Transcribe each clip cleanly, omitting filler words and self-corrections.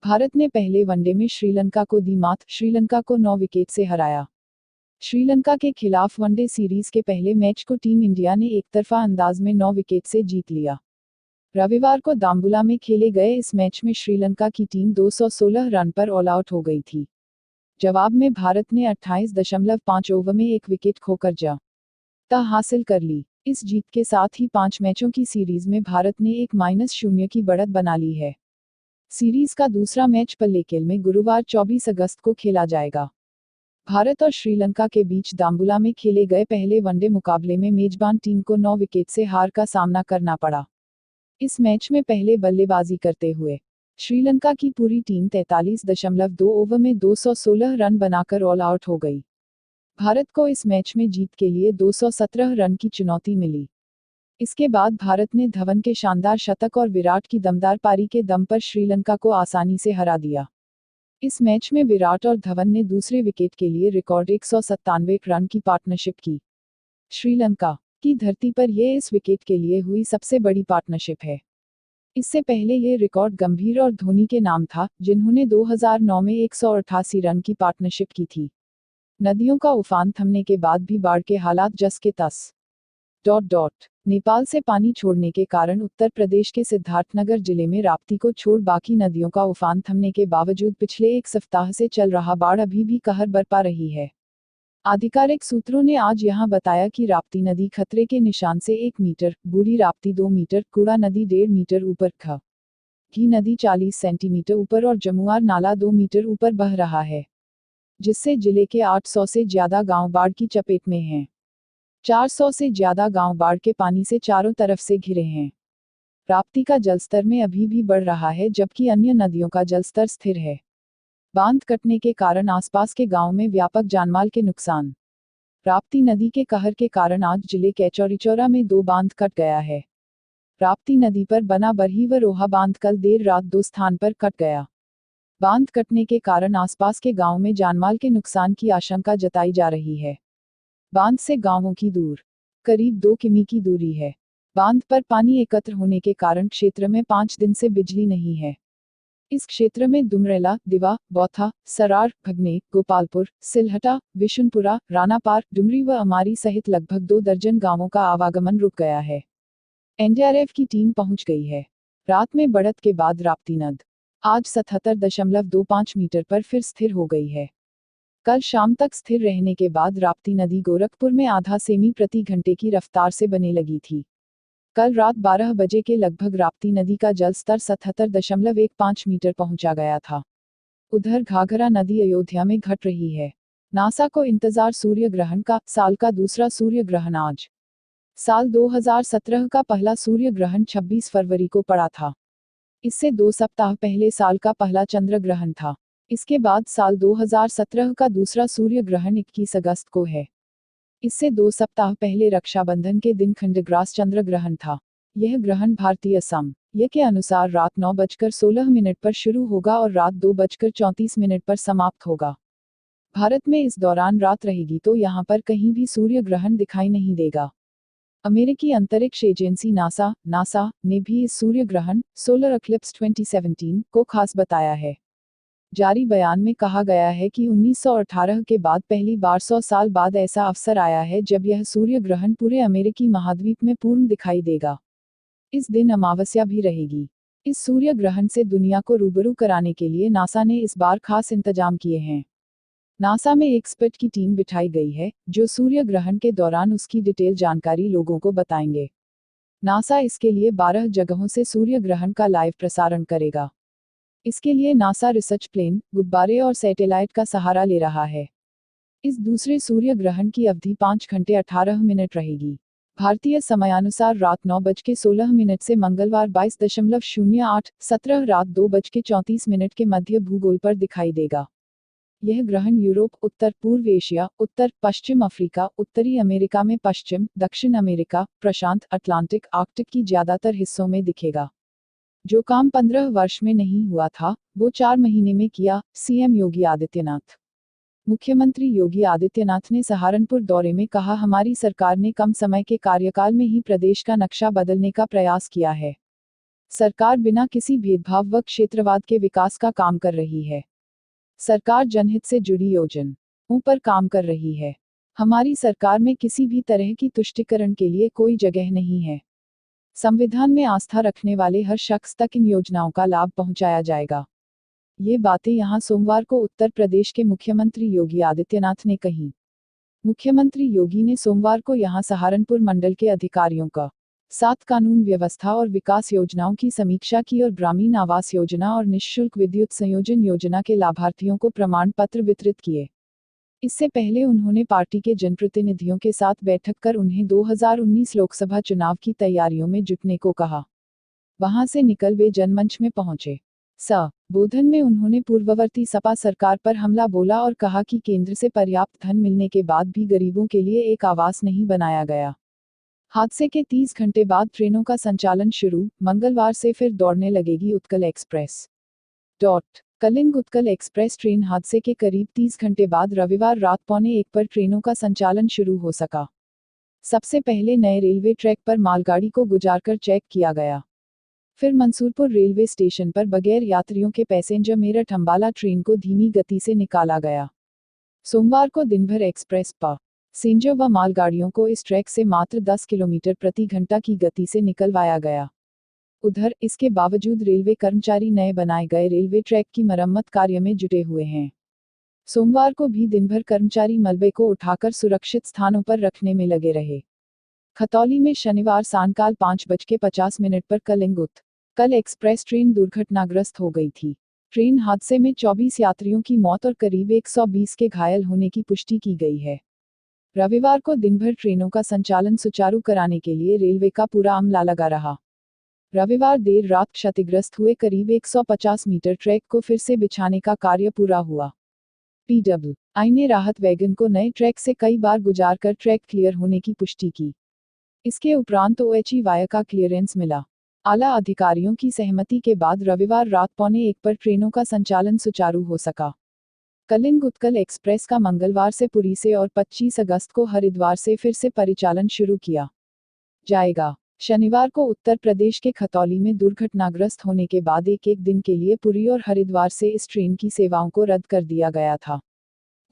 भारत ने पहले वनडे में श्रीलंका को दी मात, श्रीलंका को 9 विकेट से हराया। श्रीलंका के खिलाफ वनडे सीरीज के पहले मैच को टीम इंडिया ने एकतरफा अंदाज में 9 विकेट से जीत लिया। रविवार को दाम्बुला में खेले गए इस मैच में श्रीलंका की टीम 216 रन पर ऑल आउट हो गई थी। जवाब में भारत ने 28.5 ओवर में 1 विकेट खोकर जीत हासिल कर ली। इस जीत के साथ ही 5 मैचों की सीरीज में भारत ने 1-0 की बढ़त बना ली है। सीरीज का दूसरा मैच पल्लेकेल में गुरुवार 24 अगस्त को खेला जाएगा। भारत और श्रीलंका के बीच दाम्बुला में खेले गए पहले वनडे मुकाबले में मेजबान टीम को 9 विकेट से हार का सामना करना पड़ा। इस मैच में पहले बल्लेबाजी करते हुए श्रीलंका की पूरी टीम 43.2 ओवर में 216 रन बनाकर ऑल आउट हो गई। भारत को इस मैच में जीत के लिए 217 रन की चुनौती मिली। इसके बाद भारत ने धवन के शानदार शतक और विराट की दमदार पारी के दम पर श्रीलंका को आसानी से हरा दिया। इस मैच में विराट और धवन ने दूसरे विकेट के लिए रिकॉर्ड 197 रन की पार्टनरशिप की। श्रीलंका की धरती पर यह इस विकेट के लिए हुई सबसे बड़ी पार्टनरशिप है। इससे पहले ये रिकॉर्ड गंभीर और धोनी के नाम था, जिन्होंने 2009 में 188 रन की पार्टनरशिप की थी। नदियों का उफान थमने के बाद भी बाढ़ के हालात जस के तस। नेपाल से पानी छोड़ने के कारण उत्तर प्रदेश के सिद्धार्थनगर जिले में राप्ती को छोड़ बाकी नदियों का उफान थमने के बावजूद पिछले 1 सप्ताह से चल रहा बाढ़ अभी भी कहर बरपा रही है। आधिकारिक सूत्रों ने आज यहां बताया कि राप्ती नदी खतरे के निशान से 1 मीटर, बूढ़ी राप्ती 2 मीटर, कूड़ा नदी 1.5 मीटर ऊपर, घी नदी 40 सेंटीमीटर ऊपर और जमुआर नाला 2 मीटर ऊपर बह रहा है, जिससे जिले के 800 से ज्यादा गांव बाढ़ की चपेट में हैं। 400 से ज्यादा गांव बाढ़ के पानी से चारों तरफ से घिरे हैं। राप्ती का जलस्तर में अभी भी बढ़ रहा है, जबकि अन्य नदियों का जलस्तर स्थिर है। बांध कटने के कारण आसपास के गांव में व्यापक जानमाल के नुकसान। राप्ती नदी के कहर के कारण आज जिले के चौरीचौरा में 2 बांध कट गया है। राप्ती नदी पर बना बरही व रोहा बांध कल देर रात 2 स्थान पर कट गया। बांध कटने के कारण आसपास के गांव में जानमाल के नुकसान की आशंका जताई जा रही है। बांध से गांवों की दूर करीब 2 किमी की दूरी है। बांध पर पानी एकत्र होने के कारण क्षेत्र में 5 दिन से बिजली नहीं है। इस क्षेत्र में दुमरेला, दिवा, बौथा, सरार, भगने, गोपालपुर, सिलहटा, विशुनपुरा, रानापार, डुमरी व अमारी सहित लगभग 2 दर्जन गांवों का आवागमन रुक गया है। एनडीआरएफ की टीम पहुंच गई है। रात में बढ़त के बाद राप्ती नद आज 77.25 मीटर पर फिर स्थिर हो गई है। कल शाम तक स्थिर रहने के बाद राप्ती नदी गोरखपुर में आधा सेमी प्रति घंटे की रफ्तार से बने लगी थी। कल रात 12 बजे के लगभग राप्ती नदी का जल स्तर 77.15 मीटर पहुंचा गया था। उधर घाघरा नदी अयोध्या में घट रही है। नासा को इंतजार सूर्य ग्रहण का, साल का दूसरा सूर्य ग्रहण आज। साल 2017 का पहला सूर्य ग्रहण 26 फरवरी को पड़ा था। इससे 2 सप्ताह पहले साल का पहला चंद्र ग्रहण था। इसके बाद साल 2017 का दूसरा सूर्य ग्रहण 21 अगस्त को है। इससे 2 सप्ताह पहले रक्षाबंधन के दिन खंडग्रास चंद्र ग्रहण था। यह ग्रहण भारतीय समय के अनुसार रात 9:16 पर शुरू होगा और रात 2:34 पर समाप्त होगा। भारत में इस दौरान रात रहेगी तो यहां पर कहीं भी सूर्य ग्रहण दिखाई नहीं देगा। अमेरिकी अंतरिक्ष एजेंसी नासा ने भी इस सूर्य ग्रहण सोलर एक्लिप्स 2017 को खास बताया है। जारी बयान में कहा गया है कि 1918 के बाद पहली बार 100 साल बाद ऐसा अवसर आया है जब यह सूर्य ग्रहण पूरे अमेरिकी महाद्वीप में पूर्ण दिखाई देगा। इस दिन अमावस्या भी रहेगी। इस सूर्य ग्रहण से दुनिया को रूबरू कराने के लिए नासा ने इस बार खास इंतजाम किए हैं। नासा में एक्सपर्ट की टीम बिठाई गई है, जो सूर्य ग्रहण के दौरान उसकी डिटेल जानकारी लोगों को बताएंगे। नासा इसके लिए 12 जगहों से सूर्य ग्रहण का लाइव प्रसारण करेगा। इसके लिए नासा रिसर्च प्लेन, गुब्बारे और सैटेलाइट का सहारा ले रहा है। इस दूसरे सूर्य ग्रहण की अवधि 5 घंटे 18 मिनट रहेगी। भारतीय समयानुसार रात 9:16 से मंगलवार 22.08-17 रात 2:34 के मध्य भूगोल पर दिखाई देगा। यह ग्रहण यूरोप, उत्तर पूर्व एशिया, उत्तर पश्चिम अफ्रीका, उत्तरी अमेरिका में पश्चिम, दक्षिण अमेरिका, प्रशांत, अटलांटिक, आर्कटिक की ज्यादातर हिस्सों में दिखेगा। जो काम 15 वर्ष में नहीं हुआ था, वो 4 महीने में किया, सीएम योगी आदित्यनाथ। मुख्यमंत्री योगी आदित्यनाथ ने सहारनपुर दौरे में कहा, हमारी सरकार ने कम समय के कार्यकाल में ही प्रदेश का नक्शा बदलने का प्रयास किया है। सरकार बिना किसी भेदभाव व क्षेत्रवाद के विकास का काम कर रही है। सरकार जनहित से जुड़ी योजनाओं पर काम कर रही है। हमारी सरकार में किसी भी तरह की तुष्टीकरण के लिए कोई जगह नहीं है। संविधान में आस्था रखने वाले हर शख्स तक इन योजनाओं का लाभ पहुंचाया जाएगा। ये बातें यहां सोमवार को उत्तर प्रदेश के मुख्यमंत्री योगी आदित्यनाथ ने कही। मुख्यमंत्री योगी ने सोमवार को यहां सहारनपुर मंडल के अधिकारियों का साथ कानून व्यवस्था और विकास योजनाओं की समीक्षा की और ग्रामीण आवास योजना और निःशुल्क विद्युत संयोजन योजना के लाभार्थियों को प्रमाण पत्र वितरित किए। इससे पहले उन्होंने पार्टी के जनप्रतिनिधियों के साथ बैठक कर उन्हें 2019 लोकसभा चुनाव की तैयारियों में जुटने को कहा। वहां से निकल वे जनमंच में पहुंचे। संबोधन में उन्होंने पूर्ववर्ती सपा सरकार पर हमला बोला और कहा कि केंद्र से पर्याप्त धन मिलने के बाद भी गरीबों के लिए एक आवास नहीं बनाया गया। हादसे के 30 घंटे बाद ट्रेनों का संचालन शुरू, मंगलवार से फिर दौड़ने लगेगी Utkal Express. Kalinga Utkal Express train हादसे के करीब 30 घंटे बाद रविवार रात 1:45 पर ट्रेनों का संचालन शुरू हो सका। सबसे पहले नए रेलवे ट्रैक पर मालगाड़ी को गुजारकर चेक किया गया। फिर मंसूरपुर रेलवे स्टेशन पर बगैर यात्रियों के पैसेंजर मेरठ अंबाला ट्रेन को धीमी गति से निकाला गया। सोमवार को दिन भर एक्सप्रेस पैसेंजर व मालगाड़ियों को इस ट्रैक से मात्र 10 किलोमीटर प्रति घंटा की गति से निकलवाया गया। उधर इसके बावजूद रेलवे कर्मचारी नए बनाए गए रेलवे ट्रैक की मरम्मत कार्य में जुटे हुए हैं। सोमवार को भी दिन भर कर्मचारी मलबे को उठाकर सुरक्षित स्थानों पर रखने में लगे रहे। खतौली में शनिवार सायंकाल 5:50 पर कलिंग उत्कल एक्सप्रेस ट्रेन दुर्घटनाग्रस्त हो गई थी। ट्रेन हादसे में 24 यात्रियों की मौत और करीब 120 के घायल होने की पुष्टि की गई है। रविवार को दिन भर ट्रेनों का संचालन सुचारू कराने के लिए रेलवे का पूरा अमला लगा रहा। रविवार देर रात क्षतिग्रस्त हुए करीब 150 मीटर ट्रैक को फिर से बिछाने का कार्य पूरा हुआ। PWI ने राहत वैगन को नए ट्रैक से कई बार गुजारकर ट्रैक क्लियर होने की पुष्टि की। इसके उपरांत OHE वाया का क्लियरेंस मिला। आला अधिकारियों की सहमति के बाद रविवार रात 1:45 पर ट्रेनों का संचालन सुचारू हो सका। कलिंग उत्कल एक्सप्रेस का मंगलवार से पुरी से और 25 अगस्त को हरिद्वार से फिर से परिचालन शुरू किया जाएगा। शनिवार को उत्तर प्रदेश के खतौली में दुर्घटनाग्रस्त होने के बाद एक दिन के लिए पुरी और हरिद्वार से इस ट्रेन की सेवाओं को रद्द कर दिया गया था।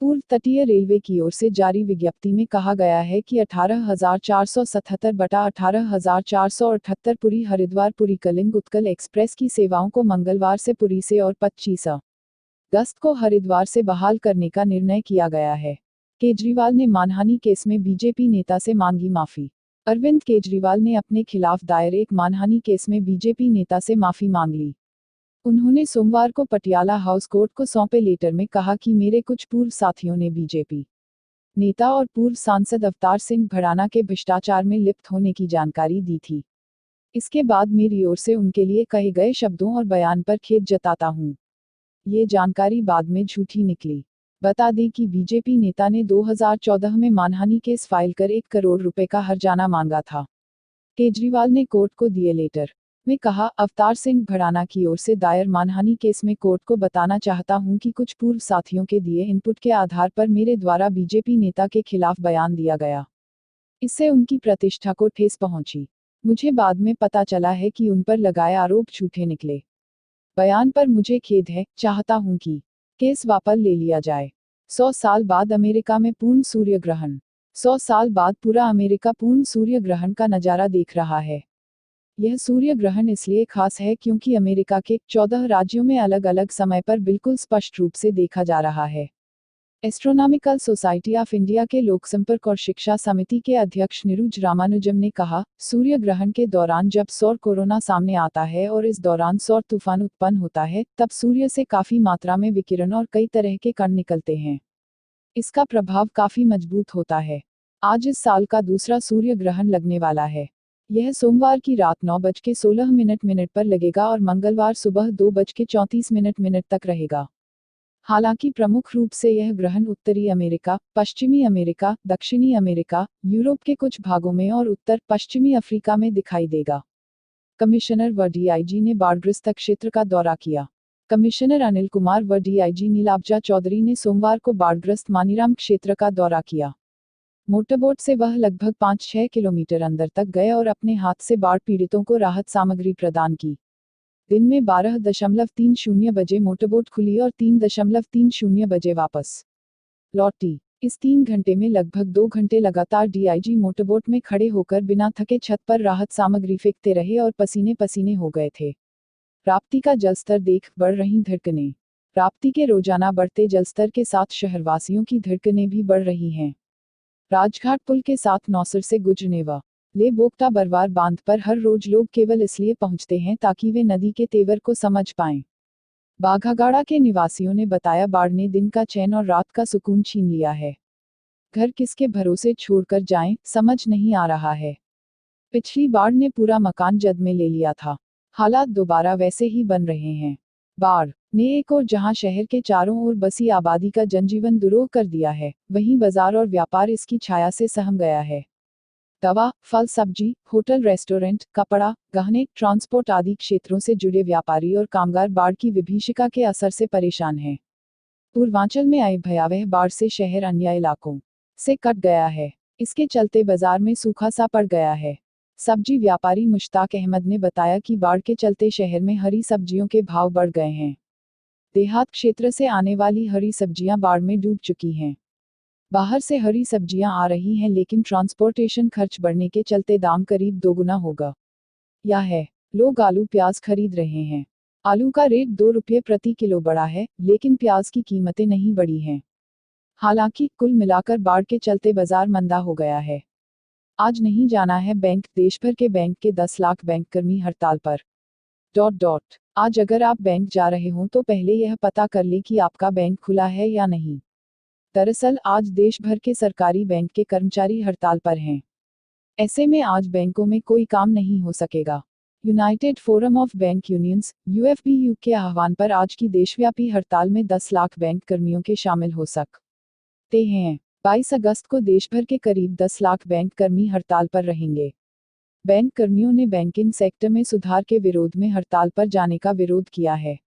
पूर्व तटीय रेलवे की ओर से जारी विज्ञप्ति में कहा गया है कि 18,477 बटा 18,478 पुरी हरिद्वार पुरी कलिंग उत्कल एक्सप्रेस की सेवाओं को मंगलवार से पुरी से और 25 अगस्त को हरिद्वार से बहाल करने का निर्णय किया गया है। केजरीवाल ने मानहानि केस में बीजेपी नेता से मांगी माफी। अरविंद केजरीवाल ने अपने खिलाफ दायर एक मानहानि केस में बीजेपी नेता से माफी मांग ली। उन्होंने सोमवार को पटियाला हाउस कोर्ट को सौंपे लेटर में कहा कि मेरे कुछ पूर्व साथियों ने बीजेपी नेता और पूर्व सांसद अवतार सिंह भड़ाना के भ्रष्टाचार में लिप्त होने की जानकारी दी थी। इसके बाद मेरी ओर से उनके लिए कहे गए शब्दों और बयान पर खेद जताता हूं। ये जानकारी बाद में झूठी निकली। बता दें कि बीजेपी नेता ने 2014 में मानहानि केस फाइल कर 1 करोड़ रुपए का हर्जाना मांगा था। केजरीवाल ने कोर्ट को दिए लेटर में कहा, अवतार सिंह भड़ाना की ओर से दायर मानहानि केस में कोर्ट को बताना चाहता हूं कि कुछ पूर्व साथियों के दिए इनपुट के आधार पर मेरे द्वारा बीजेपी नेता के खिलाफ बयान दिया गया। इससे उनकी प्रतिष्ठा को ठेस पहुंची। मुझे बाद में पता चला है कि उन पर लगाए आरोप झूठे निकले। बयान पर मुझे खेद है, चाहता हूं कि केस वापस ले लिया जाए। 100 साल बाद अमेरिका में पूर्ण सूर्य ग्रहण। 100 साल बाद पूरा अमेरिका पूर्ण सूर्य ग्रहण का नजारा देख रहा है। यह सूर्य ग्रहण इसलिए खास है क्योंकि अमेरिका के 14 राज्यों में अलग अलग समय पर बिल्कुल स्पष्ट रूप से देखा जा रहा है। एस्ट्रोनॉमिकल सोसाइटी ऑफ इंडिया के लोकसंपर्क और शिक्षा समिति के अध्यक्ष नीरुज रामानुजम ने कहा, सूर्य ग्रहण के दौरान जब सौर कोरोना सामने आता है और इस दौरान सौर तूफान उत्पन्न होता है, तब सूर्य से काफी मात्रा में विकिरण और कई तरह के कण निकलते हैं। इसका प्रभाव काफी मजबूत होता है। आज इस साल का दूसरा सूर्य ग्रहण लगने वाला है। यह सोमवार की रात 9:16 पर लगेगा और मंगलवार सुबह 2:34 तक रहेगा। हालांकि प्रमुख रूप से यह ग्रहण उत्तरी अमेरिका, पश्चिमी अमेरिका, दक्षिणी अमेरिका, यूरोप के कुछ भागों में और उत्तर पश्चिमी अफ्रीका में दिखाई देगा। कमिश्नर व DIG ने बाढ़ग्रस्त क्षेत्र का दौरा किया। कमिश्नर अनिल कुमार व DIG नीलाब्जा चौधरी ने सोमवार को बाढ़ग्रस्त मानीराम क्षेत्र का दौरा किया। मोटरबोट से वह लगभग 5-6 किलोमीटर अंदर तक गए और अपने हाथ से बाढ़ पीड़ितों को राहत सामग्री प्रदान की। दिन में 12:30 बजे मोटरबोट खुली और 3:30 बजे वापस लौटी। इस 3 घंटे में लगभग 2 घंटे लगातार डीआईजी मोटरबोट में खड़े होकर बिना थके छत पर राहत सामग्री फेंकते रहे और पसीने पसीने हो गए थे। राप्ती का जलस्तर देख बढ़ रही धड़कनें। राप्ती के रोजाना बढ़ते जलस्तर के साथ शहरवासियों की धड़कनें भी बढ़ रही हैं। राजघाट पुल के साथ नौसर से गुजरने व ले बोगटा बरवार बांध पर हर रोज लोग केवल इसलिए पहुंचते हैं ताकि वे नदी के तेवर को समझ पाएं। बाघागाड़ा के निवासियों ने बताया, बाढ़ ने दिन का चैन और रात का सुकून छीन लिया है। घर किसके भरोसे छोड़कर जाएं, समझ नहीं आ रहा है। पिछली बाढ़ ने पूरा मकान जद में ले लिया था। हालात दोबारा वैसे ही बन रहे हैं। बाढ़ ने एक और जहां शहर के चारों ओर बसी आबादी का जनजीवन दुरूह कर दिया है, वहीं बाजार और व्यापार इसकी छाया से सहम गया है। दवा, फल सब्जी, होटल रेस्टोरेंट, कपड़ा, गहने, ट्रांसपोर्ट आदि क्षेत्रों से जुड़े व्यापारी और कामगार बाढ़ की विभीषिका के असर से परेशान हैं। पूर्वांचल में आई भयावह बाढ़ से शहर अन्य इलाकों से कट गया है। इसके चलते बाजार में सूखा सा पड़ गया है। सब्जी व्यापारी मुश्ताक अहमद ने बताया कि बाढ़ के चलते शहर में हरी सब्जियों के भाव बढ़ गए हैं। देहात क्षेत्र से आने वाली हरी सब्जियां बाढ़ में डूब चुकी हैं। बाहर से हरी सब्जियां आ रही हैं, लेकिन ट्रांसपोर्टेशन खर्च बढ़ने के चलते दाम करीब दोगुना होगा। या है, लोग आलू प्याज खरीद रहे हैं। आलू का रेट 2 रुपये प्रति किलो बढ़ा है, लेकिन प्याज की कीमतें नहीं बढ़ी हैं। हालांकि कुल मिलाकर बाढ़ के चलते बाजार मंदा हो गया है। आज नहीं जाना है बैंक, देश भर के बैंक के 10 लाख बैंककर्मी हड़ताल पर। आज अगर आप बैंक जा रहे हों तो पहले यह पता कर लें कि आपका बैंक खुला है या नहीं। दरअसल आज देश भर के सरकारी बैंक के कर्मचारी हड़ताल पर हैं। ऐसे में आज बैंकों में कोई काम नहीं हो सकेगा। United forum of Bank Unions (UFBU) के आह्वान पर आज की देशव्यापी हड़ताल में 10 लाख बैंक कर्मियों के शामिल हो सकते हैं। 22 अगस्त को देश भर के करीब 10 लाख बैंक कर्मी हड़ताल पर रहेंगे। बैंक कर्मियों ने बैंकिंग सेक्टर में सुधार के विरोध में हड़ताल पर जाने का विरोध किया है।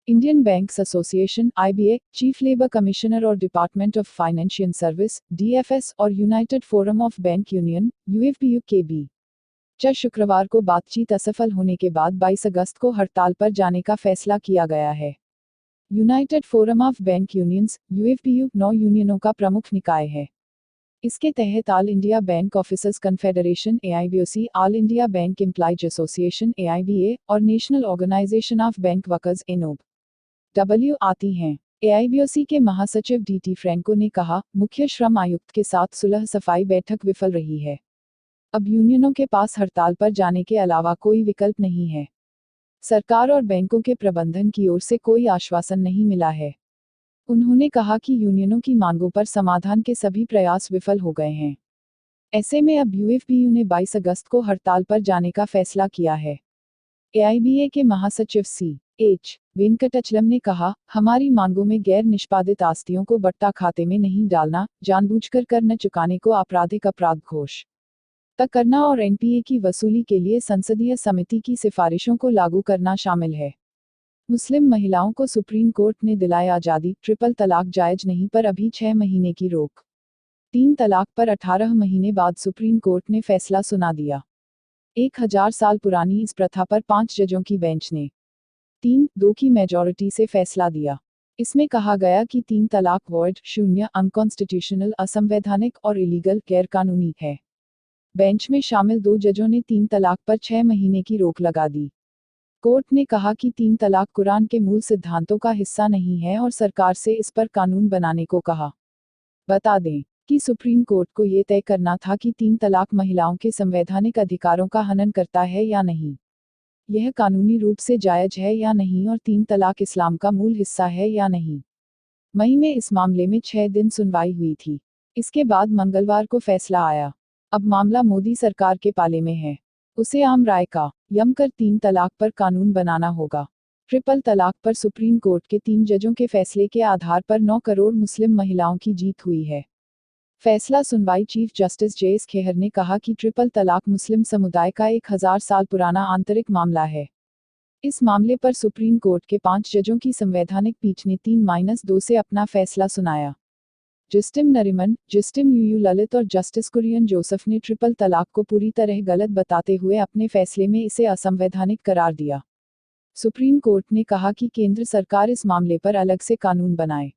Indian banks association (IBA), chief labour commissioner और department of financial service (DFS) और united forum of bank union (UFBU) के बीच शुक्रवार को बातचीत असफल होने के बाद 22 अगस्त को हड़ताल पर जाने का फैसला किया गया है। United forum of Bank Unions (UFBU) 9 यूनियनों का प्रमुख निकाय है। इसके तहत All India Bank Officers Confederation (AIBOC), All India Bank Employees Association (AIBA) और National Organisation of Bank Workers (NOW) आती हैं। AIBOC के महासचिव DT फ्रैंको ने कहा, मुख्य श्रम आयुक्त के साथ सुलह सफाई बैठक विफल रही है। अब यूनियनों के पास हड़ताल पर जाने के अलावा कोई विकल्प नहीं है। सरकार और बैंकों के प्रबंधन की ओर से कोई आश्वासन नहीं मिला है। उन्होंने कहा कि यूनियनों की मांगों पर समाधान के सभी प्रयास विफल हो गए हैं। ऐसे में अब UFBU ने 22 अगस्त को हड़ताल पर जाने का फैसला किया है। AIBA के महासचिव CH वेंकटचलम ने कहा, हमारी मांगों में गैर निष्पादित आस्तियों को बट्टा खाते में नहीं डालना, जानबूझकर कर न चुकाने को आपराधिक अपराध घोषित करना और NPA की वसूली के लिए संसदीय समिति की सिफारिशों को लागू करना शामिल है। मुस्लिम महिलाओं को सुप्रीम कोर्ट ने दिलाई आज़ादी, ट्रिपल तलाक जायज नहीं पर अभी 6 महीने की रोक। 3 तलाक पर 18 महीने बाद सुप्रीम कोर्ट ने फैसला सुना दिया। 1000 साल पुरानी इस प्रथा पर 5 जजों की बेंच ने 3-2 की मेजॉरिटी से फैसला दिया। इसमें कहा गया कि 3 तलाक वॉइड, शून्य, अनकॉन्स्टिट्यूशनल, असंवैधानिक और इलीगल, गैरकानूनी है। बेंच में शामिल 2 जजों ने 3 तलाक पर 6 महीने की रोक लगा दी। कोर्ट ने कहा कि 3 तलाक कुरान के मूल सिद्धांतों का हिस्सा नहीं है और सरकार से इस पर कानून बनाने को कहा। बता दें कि सुप्रीम कोर्ट को ये तय करना था कि 3 तलाक महिलाओं के संवैधानिक अधिकारों का हनन करता है या नहीं, यह कानूनी रूप से जायज है या नहीं और 3 तलाक इस्लाम का मूल हिस्सा है या नहीं। मई में इस मामले में 6 दिन सुनवाई हुई थी। इसके बाद मंगलवार को फैसला आया। अब मामला मोदी सरकार के पाले में है। उसे आम राय का यम कर 3 तलाक पर कानून बनाना होगा। ट्रिपल तलाक पर सुप्रीम कोर्ट के 3 जजों के फैसले के आधार पर 9 करोड़ मुस्लिम महिलाओं की जीत हुई है। फैसला सुनवाई चीफ जस्टिस JS खेहर ने कहा कि ट्रिपल तलाक मुस्लिम समुदाय का 1000 साल पुराना आंतरिक मामला है। इस मामले पर सुप्रीम कोर्ट के 5 जजों की संवैधानिक पीठ ने 3-2 से अपना फैसला सुनाया। Justice Nariman, justice UU Lalit और जस्टिस कुरियन जोसेफ ने ट्रिपल तलाक को पूरी तरह गलत बताते हुए अपने फैसले में इसे असंवैधानिक करार दिया। सुप्रीम कोर्ट ने कहा कि केंद्र सरकार इस मामले पर अलग से कानून बनाए,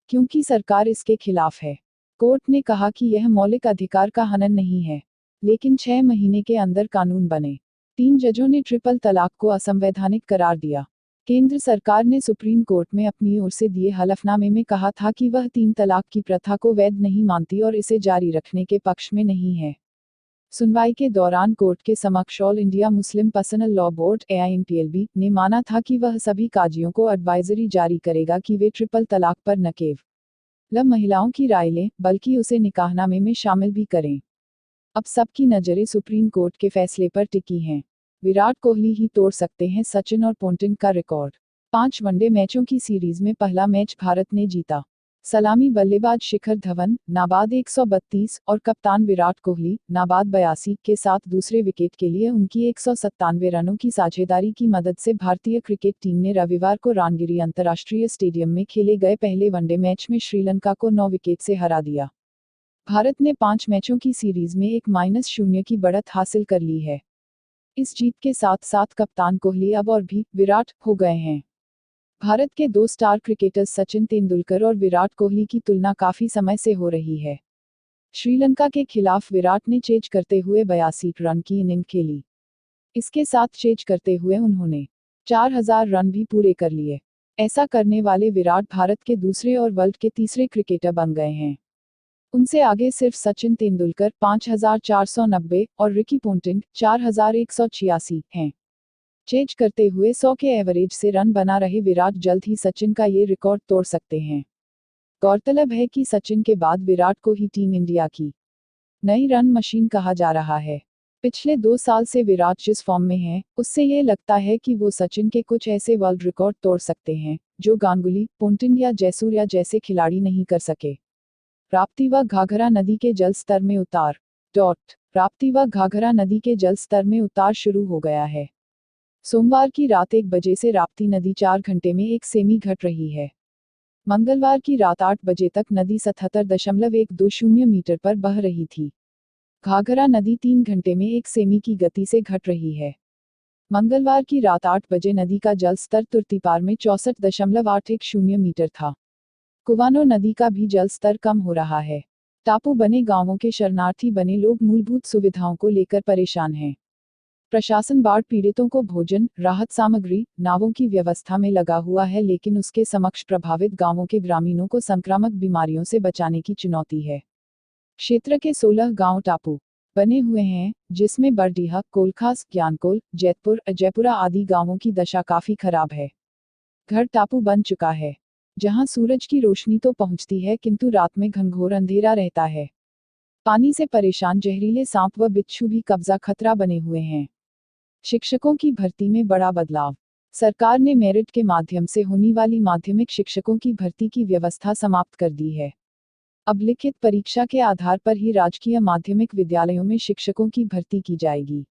क्योंकि सरकार इसके खिलाफ है। कोर्ट ने कहा कि यह मौलिक अधिकार का हनन नहीं है, लेकिन 6 महीने के अंदर कानून बने। 3 जजों ने ट्रिपल तलाक को असंवैधानिक करार दिया। केंद्र सरकार ने सुप्रीम कोर्ट में अपनी ओर से दिए हलफनामे में कहा था कि वह 3 तलाक की प्रथा को वैध नहीं मानती और इसे जारी रखने के पक्ष में नहीं है। सुनवाई के दौरान कोर्ट के समक्ष all India Muslim personal law board AIMPLB ने माना था कि वह सभी काजियों को एडवाइजरी जारी करेगा कि वे ट्रिपल तलाक पर न केवल महिलाओं की राय लें, बल्कि उसे निकाहनामे में शामिल भी करें। अब सबकी नजरें सुप्रीम कोर्ट के फैसले पर टिकी हैं। विराट कोहली ही तोड़ सकते हैं सचिन और पोंटिंग का रिकॉर्ड। 5 वनडे मैचों की सीरीज में पहला मैच भारत ने जीता। सलामी बल्लेबाज शिखर धवन, नाबाद 132 और कप्तान विराट कोहली, नाबाद 82 के साथ दूसरे विकेट के लिए उनकी 197 रनों की साझेदारी की मदद से भारतीय क्रिकेट टीम ने रविवार को रानगिरी अंतर्राष्ट्रीय स्टेडियम में खेले गए पहले वनडे मैच में श्रीलंका को 9 विकेट से हरा दिया। भारत ने 5 मैचों की सीरीज में 1-0 की बढ़त हासिल कर ली है। इस जीत के साथ साथ कप्तान कोहली अब और भी विराट हो गए हैं। भारत के 2 स्टार क्रिकेटर्स सचिन तेंदुलकर और विराट कोहली की तुलना काफी समय से हो रही है। श्रीलंका के खिलाफ विराट ने चेज करते हुए 82 रन की इनिंग खेली। इसके साथ चेज करते हुए उन्होंने 4000 रन भी पूरे कर लिए। ऐसा करने वाले विराट भारत के दूसरे और वर्ल्ड के तीसरे क्रिकेटर बन गए हैं। उनसे आगे सिर्फ सचिन तेंदुलकर 5490 और रिकी पोंटिंग 4186 हैं। चेज करते हुए 100 के एवरेज से रन बना रहे विराट जल्द ही सचिन का ये रिकॉर्ड तोड़ सकते हैं। गौरतलब है कि सचिन के बाद विराट को ही टीम इंडिया की नई रन मशीन कहा जा रहा है। पिछले 2 साल से विराट जिस फॉर्म में है, उससे ये लगता है कि वो सचिन के कुछ ऐसे वर्ल्ड रिकॉर्ड तोड़ सकते हैं जो गांगुली, पोंटिंग या जयसूर्या जैसे खिलाड़ी नहीं कर सके। राप्ती व घाघरा नदी के जल स्तर में उतार। राप्ती व घाघरा नदी के जल स्तर में उतार शुरू हो गया है। सोमवार की रात 1 बजे से राप्ती नदी 4 घंटे में 1 सेमी घट रही है। मंगलवार की रात 8 बजे तक नदी 77.120 मीटर पर बह रही थी। घाघरा नदी 3 घंटे में 1 सेमी की गति से घट रही है। मंगलवार की रात 8 बजे नदी का जल स्तर तुर्तीपार में 64.810 मीटर था। कुवानो नदी का भी जल स्तर कम हो रहा है। टापू बने गांवों के शरणार्थी बने लोग मूलभूत सुविधाओं को लेकर परेशान हैं। प्रशासन बाढ़ पीड़ितों को भोजन, राहत सामग्री, नावों की व्यवस्था में लगा हुआ है, लेकिन उसके समक्ष प्रभावित गांवों के ग्रामीणों को संक्रामक बीमारियों से बचाने की चुनौती है। क्षेत्र के 16 गांव टापू बने हुए हैं, जिसमें बरडीहा, कोलखास, ज्ञानकोल, जैतपुर, अजयपुरा आदि गांवों की दशा काफी खराब है। घर टापू बन चुका है, जहां सूरज की रोशनी तो पहुंचती है, किंतु रात में घनघोर अंधेरा रहता है। पानी से परेशान जहरीले सांप व बिच्छू भी कब्जा खतरा बने हुए हैं। शिक्षकों की भर्ती में बड़ा बदलाव। सरकार ने मेरिट के माध्यम से होने वाली माध्यमिक शिक्षकों की भर्ती की व्यवस्था समाप्त कर दी है। अब लिखित परीक्षा के आधार पर ही राजकीय माध्यमिक विद्यालयों में शिक्षकों की भर्ती की जाएगी।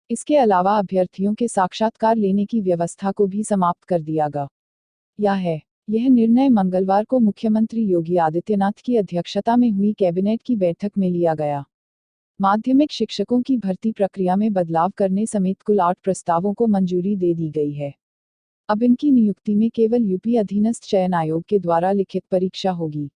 इसके अलावा अभ्यर्थियों के साक्षात्कार लेने की व्यवस्था को भी समाप्त कर दिया गया है। यह निर्णय मंगलवार को मुख्यमंत्री योगी आदित्यनाथ की अध्यक्षता में हुई कैबिनेट की बैठक में लिया गया। माध्यमिक शिक्षकों की भर्ती प्रक्रिया में बदलाव करने समेत कुल 8 प्रस्तावों को मंजूरी दे दी गई है। अब इनकी नियुक्ति में केवल यूपी अधीनस्थ चयन आयोग के द्वारा लिखित परीक्षा होगी।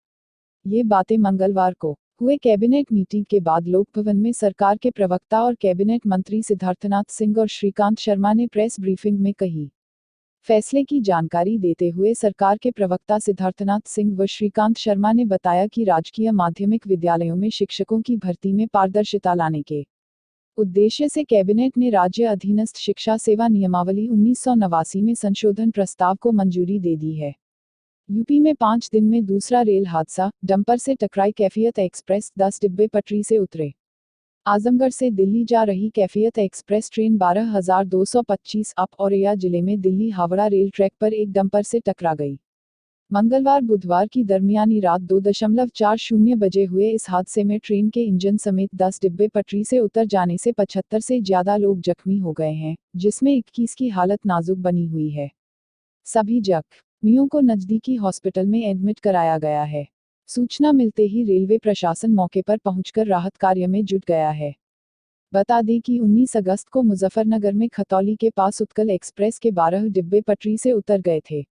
ये बातें मंगलवार को हुए कैबिनेट मीटिंग के बाद लोक भवन में सरकार के प्रवक्ता और कैबिनेट मंत्री सिद्धार्थनाथ सिंह और श्रीकांत शर्मा ने प्रेस ब्रीफिंग में कही। फैसले की जानकारी देते हुए सरकार के प्रवक्ता सिद्धार्थनाथ सिंह व श्रीकांत शर्मा ने बताया कि राजकीय माध्यमिक विद्यालयों में शिक्षकों की भर्ती में पारदर्शिता लाने के उद्देश्य से कैबिनेट ने राज्य अधीनस्थ शिक्षा सेवा नियमावली 1989 में संशोधन प्रस्ताव को मंजूरी दे दी है। यूपी में 5 दिन में दूसरा रेल हादसा, डंपर से टकराई कैफियत एक्सप्रेस, 10 डिब्बे पटरी से उतरे। आजमगढ़ से दिल्ली जा रही कैफियत एक्सप्रेस ट्रेन 12225 अप औरैया जिले में दिल्ली हावड़ा रेल ट्रैक पर एक डंपर से टकरा गई। मंगलवार बुधवार की दरमियानी रात 2:40 बजे हुए इस हादसे में ट्रेन के इंजन समेत 10 डिब्बे पटरी से उतर जाने से 75 से ज्यादा लोग जख्मी हो गए हैं, जिसमें 21 की हालत नाजुक बनी हुई है। सभी जख्मियों को नजदीकी हॉस्पिटल में एडमिट कराया गया है। सूचना मिलते ही रेलवे प्रशासन मौके पर पहुंचकर राहत कार्य में जुट गया है। बता दें कि 19 अगस्त को मुजफ्फरनगर में खतौली के पास उत्कल एक्सप्रेस के 12 डिब्बे पटरी से उतर गए थे।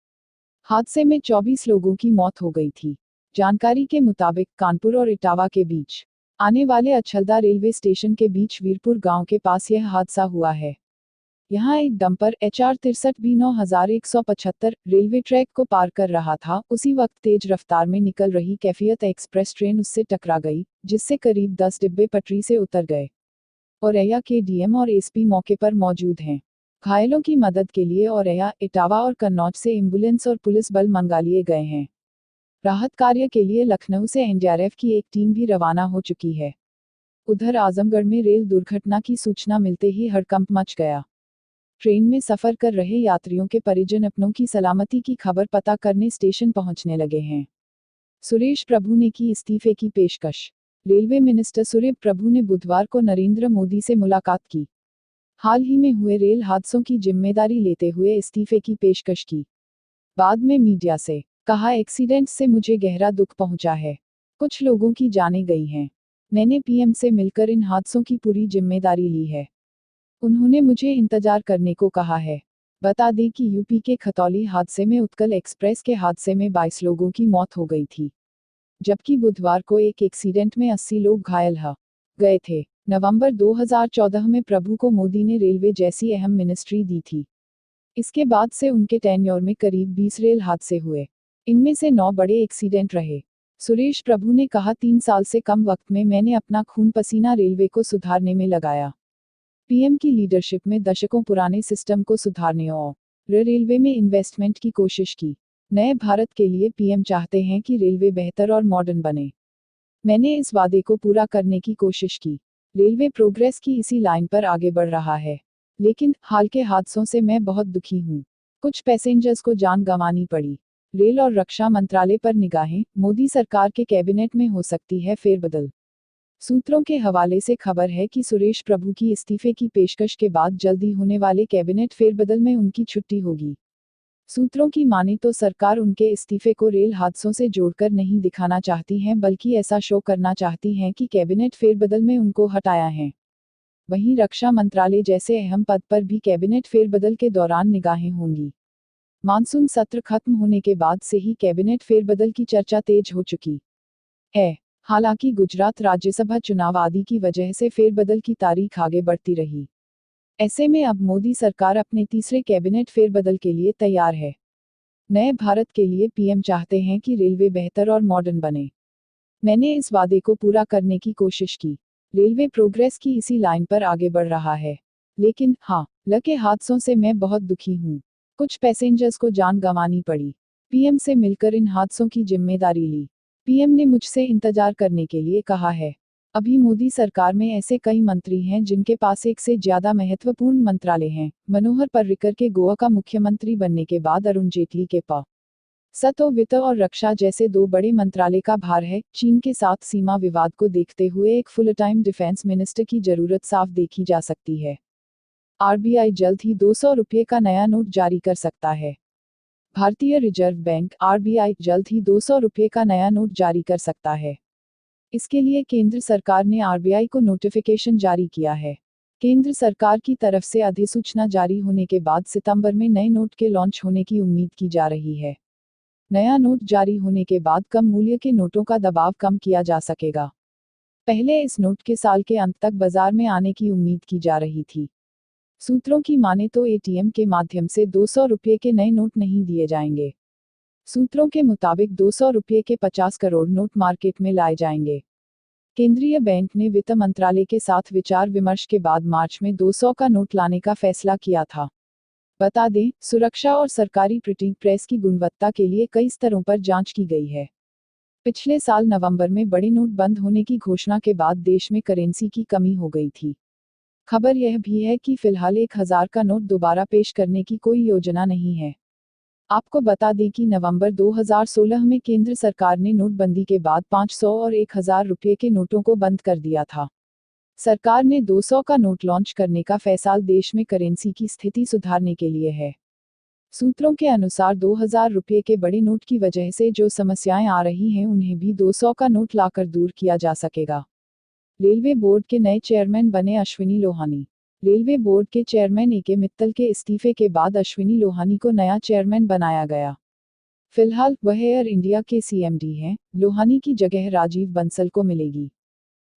हादसे में 24 लोगों की मौत हो गई थी। जानकारी के मुताबिक कानपुर और इटावा के बीच आने वाले अछलदा रेलवे स्टेशन के बीच वीरपुर गांव के पास यह हादसा हुआ है। यहां एक डंपर HR63B 9175 रेलवे ट्रैक को पार कर रहा था। उसी वक्त तेज रफ्तार में निकल रही कैफियत एक्सप्रेस ट्रेन उससे टकरा गई, जिससे करीब 10 डिब्बे पटरी से उतर गए। औरैया के DM और SP मौके पर मौजूद हैं। घायलों की मदद के लिए औरैया, इटावा और कन्नौज से एम्बुलेंस और पुलिस बल मंगा लिए गए हैं। राहत कार्य के लिए लखनऊ से NDRF की एक टीम भी रवाना हो चुकी है। उधर आजमगढ़ में रेल दुर्घटना की सूचना मिलते ही हड़कंप मच गया। ट्रेन में सफर कर रहे यात्रियों के परिजन अपनों की सलामती की खबर पता करने स्टेशन पहुंचने लगे हैं। सुरेश प्रभु ने की इस्तीफे की पेशकश। रेलवे मिनिस्टर सुरेश प्रभु ने बुधवार को नरेंद्र मोदी से मुलाकात की। हाल ही में हुए रेल हादसों की जिम्मेदारी लेते हुए इस्तीफे की पेशकश की। बाद में मीडिया से कहा, एक्सीडेंट से मुझे गहरा दुख पहुंचा है। कुछ लोगों की जानें गई हैं। मैंने PM से मिलकर इन हादसों की पूरी जिम्मेदारी ली है। उन्होंने मुझे इंतजार करने को कहा है। बता दें कि यूपी के खतौली हादसे में उत्कल एक्सप्रेस के हादसे में 22 लोगों की मौत हो गई थी, जबकि बुधवार को एक एक्सीडेंट में 80 लोग घायल हो गए थे। नवंबर 2014 में प्रभु को मोदी ने रेलवे जैसी अहम मिनिस्ट्री दी थी। इसके बाद से उनके टेन्योर में करीब 20 रेल हादसे हुए। इनमें से 9 बड़े एक्सीडेंट रहे। सुरेश प्रभु ने कहा, 3 साल से कम वक्त में मैंने अपना खून पसीना रेलवे को सुधारने में लगाया। PM की लीडरशिप में दशकों पुराने सिस्टम को सुधारने और रेलवे में इन्वेस्टमेंट की कोशिश की। नए भारत के लिए PM चाहते हैं कि रेलवे बेहतर और मॉडर्न बने। मैंने इस वादे को पूरा करने की कोशिश की। रेलवे प्रोग्रेस की इसी लाइन पर आगे बढ़ रहा है। लेकिन हाल के हादसों से मैं बहुत दुखी हूँ। कुछ पैसेंजर्स को जान गंवानी पड़ी। रेल और रक्षा मंत्रालय पर निगाहें, मोदी सरकार के कैबिनेट में हो सकती है फेरबदल। सूत्रों के हवाले से खबर है कि सुरेश प्रभु की इस्तीफे की पेशकश के बाद जल्दी होने वाले कैबिनेट फेरबदल में उनकी छुट्टी होगी। सूत्रों की माने तो सरकार उनके इस्तीफे को रेल हादसों से जोड़कर नहीं दिखाना चाहती है, बल्कि ऐसा शो करना चाहती हैं कि कैबिनेट फेरबदल में उनको हटाया है। वहीं रक्षा मंत्रालय जैसे अहम पद पर भी कैबिनेट फेरबदल के दौरान निगाहें होंगी। मानसून सत्र खत्म होने के बाद से ही कैबिनेट फेरबदल की चर्चा तेज हो चुकी है। हालांकि गुजरात राज्यसभा चुनाव आदि की वजह से फेरबदल की तारीख आगे बढ़ती रही। ऐसे में अब मोदी सरकार अपने तीसरे कैबिनेट फेरबदल के लिए तैयार है। नए भारत के लिए PM चाहते हैं कि रेलवे बेहतर और मॉडर्न बने। मैंने इस वादे को पूरा करने की कोशिश की। रेलवे प्रोग्रेस की इसी लाइन पर आगे बढ़ रहा है। लेकिन हाँ, लगे हादसों से मैं बहुत दुखी हूँ। कुछ पैसेंजर्स को जान गंवानी पड़ी। PM से मिलकर इन हादसों की जिम्मेदारी ली। PM ने मुझसे इंतजार करने के लिए कहा है। अभी मोदी सरकार में ऐसे कई मंत्री हैं जिनके पास एक से ज्यादा महत्वपूर्ण मंत्रालय हैं। मनोहर पर्रिकर के गोवा का मुख्यमंत्री बनने के बाद अरुण जेटली के वित्त और रक्षा जैसे 2 बड़े मंत्रालय का भार है। चीन के साथ सीमा विवाद को देखते हुए एक फुल टाइम डिफेंस मिनिस्टर की जरूरत साफ देखी जा सकती है। RBI जल्द ही 200 रुपये का नया नोट जारी कर सकता है। भारतीय रिजर्व बैंक RBI जल्द ही 200 रुपये का नया नोट जारी कर सकता है। इसके लिए केंद्र सरकार ने RBI को नोटिफिकेशन जारी किया है। केंद्र सरकार की तरफ से अधिसूचना जारी होने के बाद सितंबर में नए नोट के लॉन्च होने की उम्मीद की जा रही है। नया नोट जारी होने के बाद कम मूल्य के नोटों का दबाव कम किया जा सकेगा। पहले इस नोट के साल के अंत तक बाजार में आने की उम्मीद की जा रही थी। सूत्रों की माने तो ATM के माध्यम से 200 रुपये के नए नोट नहीं दिए जाएंगे। सूत्रों के मुताबिक 200 रुपये के 50 करोड़ नोट मार्केट में लाए जाएंगे। केंद्रीय बैंक ने वित्त मंत्रालय के साथ विचार विमर्श के बाद मार्च में 200 का नोट लाने का फैसला किया था। बता दें, सुरक्षा और सरकारी प्रिंटिंग प्रेस की गुणवत्ता के लिए कई स्तरों पर जांच की गई है। पिछले साल नवंबर में बड़े नोट बंद होने की घोषणा के बाद देश में करेंसी की कमी हो गई थी। खबर यह भी है कि फिलहाल 1000 का नोट दोबारा पेश करने की कोई योजना नहीं है। आपको बता दें कि नवंबर 2016 में केंद्र सरकार ने नोटबंदी के बाद 500 और 1000 रुपये के नोटों को बंद कर दिया था। सरकार ने 200 का नोट लॉन्च करने का फैसला देश में करेंसी की स्थिति सुधारने के लिए है। सूत्रों के अनुसार 2000 रुपये के बड़े नोट की वजह से जो समस्याएं आ रही हैं उन्हें भी 200 का नोट लाकर दूर किया जा सकेगा। रेलवे बोर्ड के नए चेयरमैन बने अश्विनी लोहानी। रेलवे बोर्ड के चेयरमैन ए के मित्तल के इस्तीफे के बाद अश्विनी लोहानी को नया चेयरमैन बनाया गया। फिलहाल वह एयर इंडिया के सीएमडी हैं। लोहानी की जगह राजीव बंसल को मिलेगी।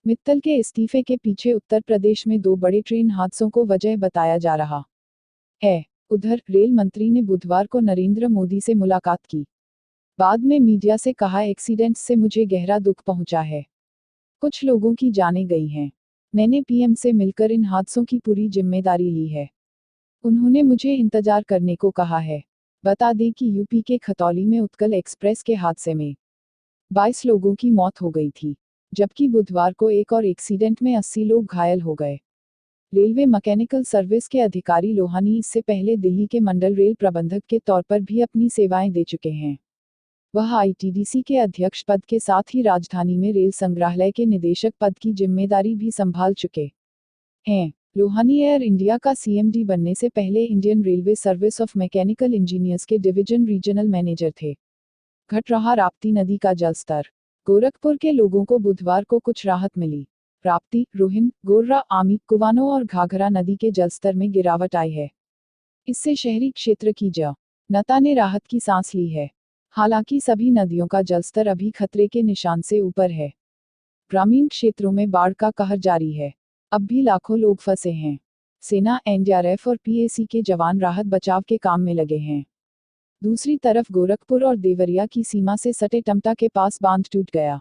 मित्तल के इस्तीफे के पीछे उत्तर प्रदेश में 2 बड़े ट्रेन हादसों को वजह बताया जा रहा है। उधर रेल मंत्री ने बुधवार को नरेंद्र मोदी से मुलाकात की। बाद में मीडिया से कहा, एक्सीडेंट से मुझे गहरा दुख पहुंचा है। कुछ लोगों की जानें गई हैं। मैंने पीएम से मिलकर इन हादसों की पूरी जिम्मेदारी ली है। उन्होंने मुझे इंतजार करने को कहा है। बता दें कि यूपी के खतौली में उत्कल एक्सप्रेस के हादसे में 22 लोगों की मौत हो गई थी, जबकि बुधवार को एक और एक्सीडेंट में 80 लोग घायल हो गए। रेलवे मैकेनिकल सर्विस के अधिकारी लोहानी इससे पहले दिल्ली के मंडल रेल प्रबंधक के तौर पर भी अपनी सेवाएं दे चुके हैं। वह आईटीडीसी के अध्यक्ष पद के साथ ही राजधानी में रेल संग्रहालय के निदेशक पद की जिम्मेदारी भी संभाल चुके हैं। लोहानी एयर इंडिया का सीएमडी बनने से पहले Indian railway service of mechanical engineers के डिवीजन रीजनल मैनेजर थे। घट रहा राप्ती नदी का जलस्तर। गोरखपुर के लोगों को बुधवार को कुछ राहत मिली। राप्ती, रोहिन, गोर्रा, आमी, कुवानो और घाघरा नदी के जलस्तर में गिरावट आई है। इससे शहरी क्षेत्र की जनता ने राहत की सांस ली है। हालांकि सभी नदियों का जलस्तर अभी खतरे के निशान से ऊपर है। ग्रामीण क्षेत्रों में बाढ़ का कहर जारी है। अब भी लाखों लोग फंसे हैं। सेना, एनडीआरएफ और पीएसी के जवान राहत बचाव के काम में लगे हैं। दूसरी तरफ गोरखपुर और देवरिया की सीमा से सटे टमटा के पास बांध टूट गया।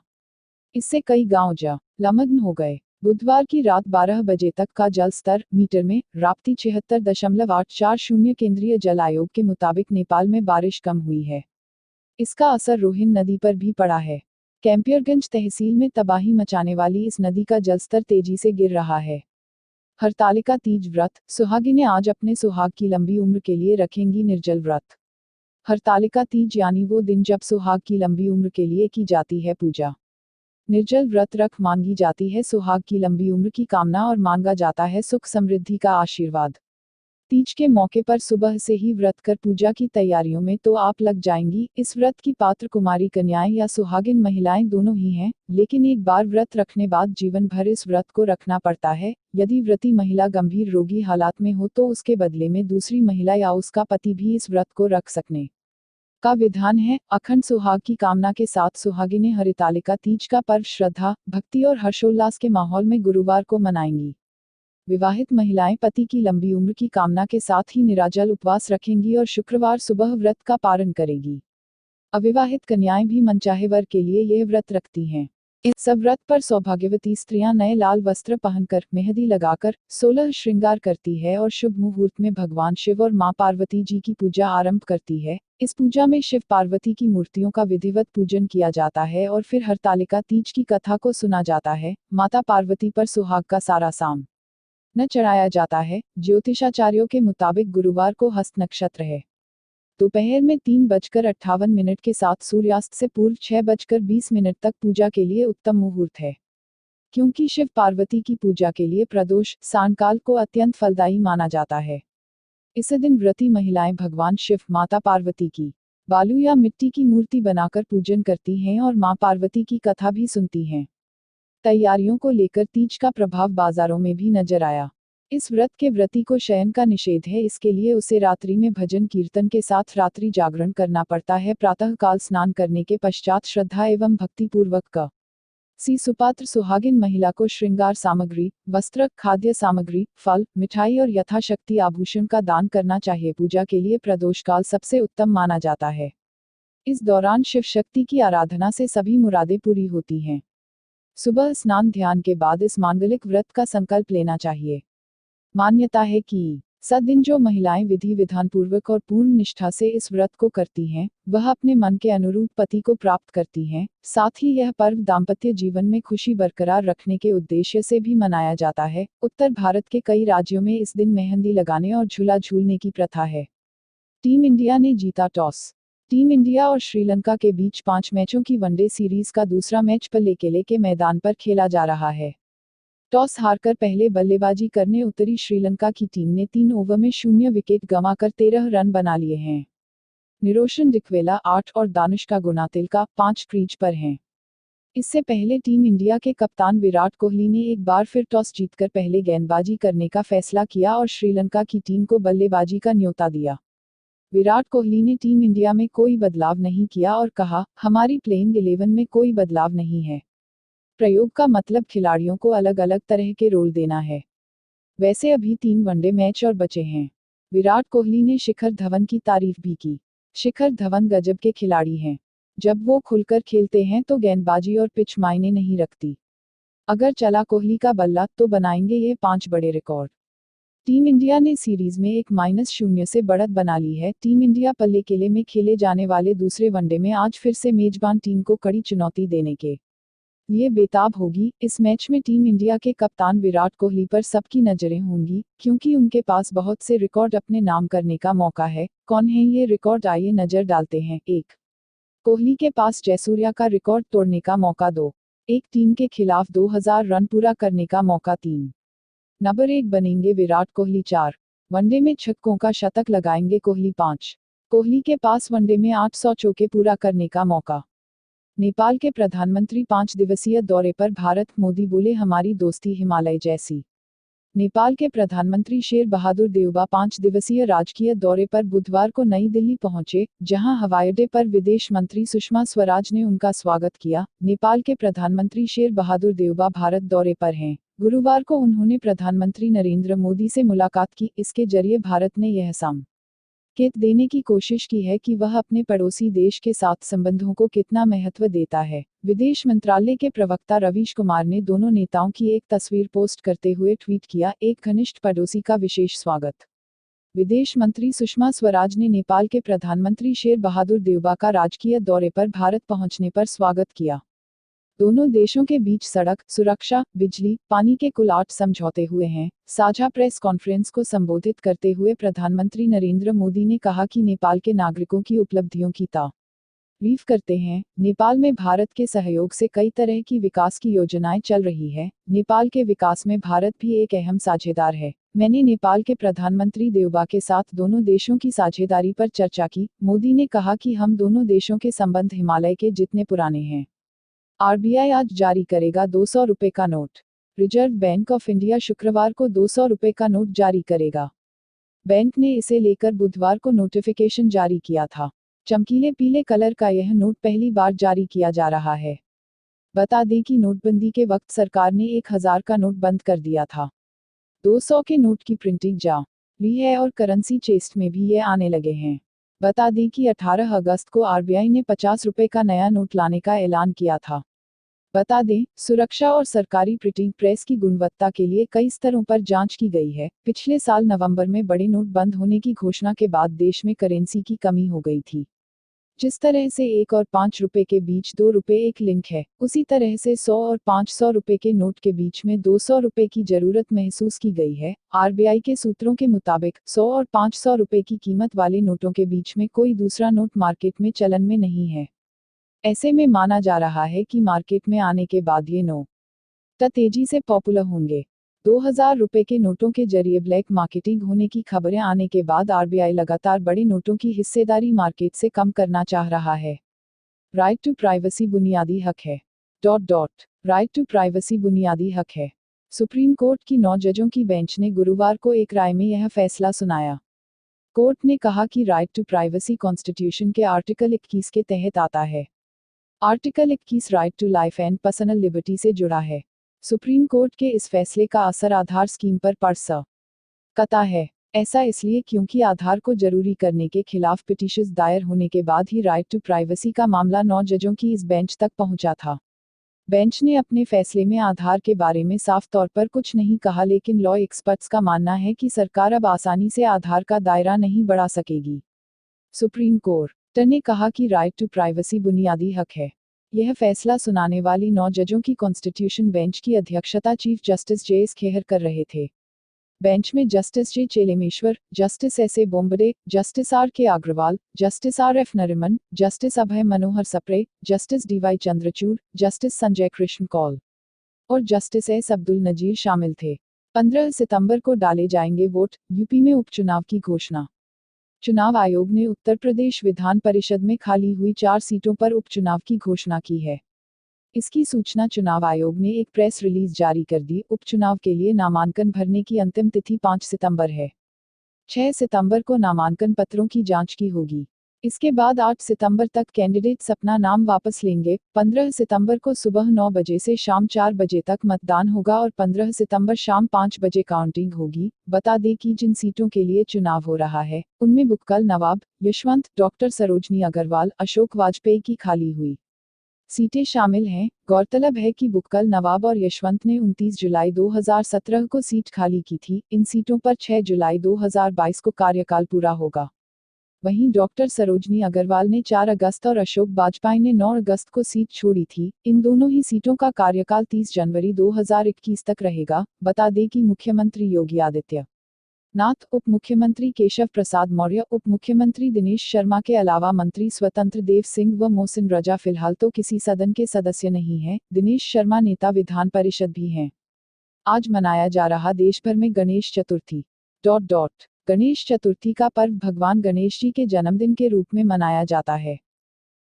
इससे कई गांव जलमग्न हो गए। बुधवार की रात 12 बजे तक का जल स्तर मीटर में राप्ती 76.840। केंद्रीय जल आयोग के मुताबिक नेपाल में बारिश कम हुई है। इसका असर रोहिन नदी पर भी पड़ा है। कैंपियरगंज तहसील में तबाही मचाने वाली इस नदी का जलस्तर तेजी से गिर रहा है। हरतालिका तीज व्रत। सुहागिनें आज अपने सुहाग की लंबी उम्र के लिए रखेंगी निर्जल व्रत। हरतालिका तीज यानी वो दिन जब सुहाग की लंबी उम्र के लिए की जाती है पूजा। निर्जल व्रत रख मांगी जाती है सुहाग की लंबी उम्र की कामना और मांगा जाता है सुख समृद्धि का आशीर्वाद। तीज के मौके पर सुबह से ही व्रत कर पूजा की तैयारियों में तो आप लग जाएंगी। इस व्रत की पात्र कुमारी कन्याएं या सुहागिन महिलाएं दोनों ही हैं, लेकिन एक बार व्रत रखने बाद जीवन भर इस व्रत को रखना पड़ता है। यदि व्रती महिला गंभीर रोगी हालात में हो तो उसके बदले में दूसरी महिला या उसका पति भी इस व्रत को रख सकने का विधान है। अखंड सुहाग की कामना के साथ सुहागिनें हरितालिका तीज का पर्व श्रद्धा, भक्ति और हर्षोल्लास के माहौल में गुरुवार को मनाएंगी। विवाहित महिलाएं पति की लंबी उम्र की कामना के साथ ही निराजल उपवास रखेंगी और शुक्रवार सुबह व्रत का पारण करेगी। अविवाहित कन्याएं भी मनचाहे वर के लिए यह व्रत रखती हैं। इस व्रत पर सौभाग्यवती स्त्रियां नए लाल वस्त्र पहनकर, मेहंदी लगाकर 16 श्रृंगार करती है और शुभ मुहूर्त में भगवान शिव और मां पार्वती जी की पूजा आरंभ करती है। इस पूजा में शिव पार्वती की मूर्तियों का विधिवत पूजन किया जाता है और फिर हरतालिका तीज की कथा को सुना जाता है। माता पार्वती पर सुहाग का सारा साम न चढ़ाया जाता है। ज्योतिषाचार्यों के मुताबिक गुरुवार को हस्त नक्षत्र है। दोपहर में 3:58 के साथ सूर्यास्त से पूर्व 6:20 तक पूजा के लिए उत्तम मुहूर्त है। क्योंकि शिव पार्वती की पूजा के लिए प्रदोष सायंकाल को अत्यंत फलदायी माना जाता है। इस दिन व्रती महिलाएं भगवान शिव, माता पार्वती की बालू या मिट्टी की मूर्ति बनाकर पूजन करती हैं और मां पार्वती की कथा भी सुनती हैं। तैयारियों को लेकर तीज का प्रभाव बाजारों में भी नजर आया। इस व्रत के व्रती को शयन का निषेध है, इसके लिए उसे रात्रि में भजन कीर्तन के साथ रात्रि जागरण करना पड़ता है। प्रातःकाल स्नान करने के पश्चात श्रद्धा एवं भक्ति पूर्वक सुपात्र सुहागिन महिला को श्रृंगार सामग्री, वस्त्र, खाद्य सामग्री, फल, मिठाई और यथाशक्ति आभूषण का दान करना चाहिए। पूजा के लिए प्रदोषकाल सबसे उत्तम माना जाता है। इस दौरान शिव शक्ति की आराधना से सभी मुरादें पूरी होती हैं। सुबह स्नान ध्यान के बाद इस मांगलिक व्रत का संकल्प लेना चाहिए। मान्यता है कि दिन जो महिलाएं विधि विधान पूर्वक और पूर्ण निष्ठा से इस व्रत को करती हैं, वह अपने मन के अनुरूप पति को प्राप्त करती हैं। साथ ही यह पर्व दाम्पत्य जीवन में खुशी बरकरार रखने के उद्देश्य से भी मनाया जाता है। उत्तर भारत के कई राज्यों में इस दिन मेहंदी लगाने और झूला झूलने की प्रथा है। टीम इंडिया ने जीता टॉस। टीम इंडिया और श्रीलंका के बीच 5 मैचों की वनडे सीरीज का दूसरा मैच पल्लेकेले के मैदान पर खेला जा रहा है। टॉस हारकर पहले बल्लेबाजी करने उतरी श्रीलंका की टीम ने 3 ओवर में 0 विकेट गंवाकर 13 रन बना लिए हैं। निरोशन डिक्वेला 8 और दानिश गुनातिलका 5 क्रीज पर हैं। इससे पहले टीम इंडिया के कप्तान विराट कोहली ने एक बार फिर टॉस जीतकर पहले गेंदबाजी करने का फैसला किया और श्रीलंका की टीम को बल्लेबाजी का न्योता दिया। विराट कोहली ने टीम इंडिया में कोई बदलाव नहीं किया और कहा, हमारी प्लेइंग 11 में कोई बदलाव नहीं है। प्रयोग का मतलब खिलाड़ियों को अलग अलग तरह के रोल देना है। वैसे अभी 3 वनडे मैच और बचे हैं। विराट कोहली ने शिखर धवन की तारीफ भी की। शिखर धवन गजब के खिलाड़ी हैं। जब वो खुलकर खेलते हैं तो गेंदबाजी और पिच मायने नहीं रखती। अगर चला कोहली का बल्ला तो बनाएंगे ये 5 बड़े रिकॉर्ड। टीम इंडिया ने सीरीज में 1-0 से बढ़त बना ली है। टीम इंडिया पल्लेकेले में खेले जाने वाले दूसरे वनडे में आज फिर से मेजबान टीम को कड़ी चुनौती देने के लिए बेताब होगी। इस मैच में टीम इंडिया के कप्तान विराट कोहली पर सबकी नजरें होंगी, क्योंकि उनके पास बहुत से रिकॉर्ड अपने नाम करने का मौका है। कौन है ये रिकॉर्ड, आइए नजर डालते हैं। 1. कोहली के पास जयसूर्या का रिकॉर्ड तोड़ने का मौका। 2. एक टीम के खिलाफ 2000 रन पूरा करने का मौका। 3. नंबर 1 बनेंगे विराट कोहली। 4. वनडे में छक्कों का शतक लगाएंगे कोहली। 5. कोहली के पास वनडे में 800 चौके पूरा करने का मौका। नेपाल के प्रधानमंत्री 5 दिवसीय दौरे पर भारत। मोदी बोले, हमारी दोस्ती हिमालय जैसी। नेपाल के प्रधानमंत्री शेर बहादुर देउबा 5 दिवसीय राजकीय दौरे पर बुधवार को नई दिल्ली पहुंचे, जहां हवाई अड्डे पर विदेश मंत्री सुषमा स्वराज ने उनका स्वागत किया। नेपाल के प्रधानमंत्री शेर बहादुर देउबा भारत दौरे पर हैं। गुरुवार को उन्होंने प्रधानमंत्री नरेंद्र मोदी से मुलाकात की। इसके जरिए भारत ने यह संकेत देने की कोशिश की है कि वह अपने पड़ोसी देश के साथ संबंधों को कितना महत्व देता है। विदेश मंत्रालय के प्रवक्ता रवीश कुमार ने दोनों नेताओं की एक तस्वीर पोस्ट करते हुए ट्वीट किया, एक घनिष्ठ पड़ोसी का विशेष स्वागत। विदेश मंत्री सुषमा स्वराज ने नेपाल के प्रधानमंत्री शेर बहादुर देउबा का राजकीय दौरे पर भारत पहुंचने पर स्वागत किया। दोनों देशों के बीच सड़क, सुरक्षा, बिजली, पानी के कुल 8 समझौते हुए हैं। साझा प्रेस कॉन्फ्रेंस को संबोधित करते हुए प्रधानमंत्री नरेंद्र मोदी ने कहा कि नेपाल के नागरिकों की उपलब्धियों की तारीफ करते हैं। नेपाल में भारत के सहयोग से कई तरह की विकास की योजनाएं चल रही है। नेपाल के विकास में भारत भी एक अहम साझेदार है। मैंने नेपाल के प्रधानमंत्री देउबा के साथ दोनों देशों की साझेदारी पर चर्चा की। मोदी ने कहा कि हम दोनों देशों के संबंध हिमालय के जितने पुराने हैं। आरबीआई आज जारी करेगा 200 रुपए का note. Reserve bank of India शुक्रवार को 200 रुपए का नोट जारी करेगा। बैंक ने इसे लेकर बुधवार को नोटिफिकेशन जारी किया था। चमकीले पीले कलर का यह नोट पहली बार जारी किया जा रहा है। बता दें कि नोटबंदी के वक्त सरकार ने 1000 का नोट बंद कर दिया था। 200 के नोट की प्रिंटिंग जारी है और करेंसी चेस्ट में भी ये आने लगे हैं। बता दें कि 18 अगस्त को आरबीआई ने 50 रुपए का नया नोट लाने का ऐलान किया था। बता दें, सुरक्षा और सरकारी प्रिंटिंग प्रेस की गुणवत्ता के लिए कई स्तरों पर जांच की गई है। पिछले साल नवंबर में बड़े नोट बंद होने की घोषणा के बाद देश में करेंसी की कमी हो गई थी। जिस तरह से 1 और 5 रुपए के बीच 2 रुपए एक लिंक है, उसी तरह से 100 और 500 रुपए के नोट के बीच में 200 रुपए की जरूरत महसूस की गई है। आरबीआई के सूत्रों के मुताबिक 100 और 500 रुपए की कीमत वाले नोटों के बीच में कोई दूसरा नोट मार्केट में चलन में नहीं है। ऐसे में माना जा रहा है कि मार्केट में आने के बाद ये नोट तेजी से पॉपुलर होंगे। 2000 रुपए के नोटों के जरिए ब्लैक मार्केटिंग होने की खबरें आने के बाद आरबीआई लगातार बड़े नोटों की हिस्सेदारी मार्केट से कम करना चाह रहा है। राइट टू प्राइवेसी बुनियादी हक है। राइट टू प्राइवेसी बुनियादी हक है। सुप्रीम कोर्ट की 9 जजों की बेंच ने गुरुवार को एक राय में यह फैसला सुनाया। कोर्ट ने कहा कि राइट टू प्राइवेसी कॉन्स्टिट्यूशन के आर्टिकल 21 के तहत आता है। Article 21 right to life and personal liberty से जुड़ा है। सुप्रीम कोर्ट के इस फैसले का असर आधार स्कीम पर पड़ सकता है। ऐसा इसलिए क्योंकि आधार को जरूरी करने के खिलाफ पिटीशन दायर होने के बाद ही राइट टू प्राइवेसी का मामला 9 जजों की इस बेंच तक पहुंचा था। बेंच ने अपने फैसले में आधार के बारे में साफ तौर पर कुछ नहीं कहा, लेकिन लॉ एक्सपर्ट्स का मानना है कि सरकार अब आसानी से आधार का दायरा नहीं बढ़ा सकेगी। सुप्रीम कोर्ट ने कहा कि राइट टू प्राइवेसी बुनियादी हक है। यह फैसला सुनाने वाली 9 जजों की कॉन्स्टिट्यूशन बेंच की अध्यक्षता चीफ जस्टिस जे.एस. खेहर कर रहे थे। बेंच में justice J. Chelameswar, justice S A. Bobde, justice R K. Agrawal, justice R F. Nariman, justice Abhay Manohar Sapre, justice D Y. Chandrachud, justice Sanjay Krishan Kaul और जस्टिस एस. अब्दुल नजीर शामिल थे। 15 सितंबर को डाले जाएंगे वोट। यूपी में उपचुनाव की घोषणा। चुनाव आयोग ने उत्तर प्रदेश विधान परिषद में खाली हुई 4 सीटों पर उपचुनाव की घोषणा की है। इसकी सूचना चुनाव आयोग ने एक प्रेस रिलीज जारी कर दी। उपचुनाव के लिए नामांकन भरने की अंतिम तिथि 5 सितंबर है। 6 सितंबर को नामांकन पत्रों की जांच की होगी। इसके बाद 8 सितंबर तक कैंडिडेट्स अपना नाम वापस लेंगे। 15 सितंबर को सुबह 9 बजे से शाम 4 बजे तक मतदान होगा और 15 सितंबर शाम 5 बजे काउंटिंग होगी। बता दें कि जिन सीटों के लिए चुनाव हो रहा है, उनमें बुक्कल नवाब, यशवंत, डॉक्टर सरोजनी अग्रवाल, अशोक वाजपेयी की खाली हुई सीटें शामिल हैं। गौरतलब है कि बुक्कल नवाब और यशवंत ने 29 जुलाई 2017 को सीट खाली की थी। इन सीटों पर 6 जुलाई 2022 को कार्यकाल पूरा होगा। वहीं डॉक्टर सरोजनी अग्रवाल ने 4 अगस्त और अशोक वाजपेयी ने 9 अगस्त को सीट छोड़ी थी। इन दोनों ही सीटों का कार्यकाल 30 जनवरी 2021 तक रहेगा। बता दें कि मुख्यमंत्री योगी आदित्य नाथ, उप मुख्यमंत्री केशव प्रसाद मौर्य, उप मुख्यमंत्री दिनेश शर्मा के अलावा मंत्री स्वतंत्र देव सिंह व मोहसिन रजा फिलहाल तो किसी सदन के सदस्य नहीं हैं। दिनेश शर्मा नेता विधान परिषद भी हैं। आज मनाया जा रहा देश भर में गणेश चतुर्थी। गणेश चतुर्थी का पर्व भगवान गणेश जी के जन्मदिन के रूप में मनाया जाता है।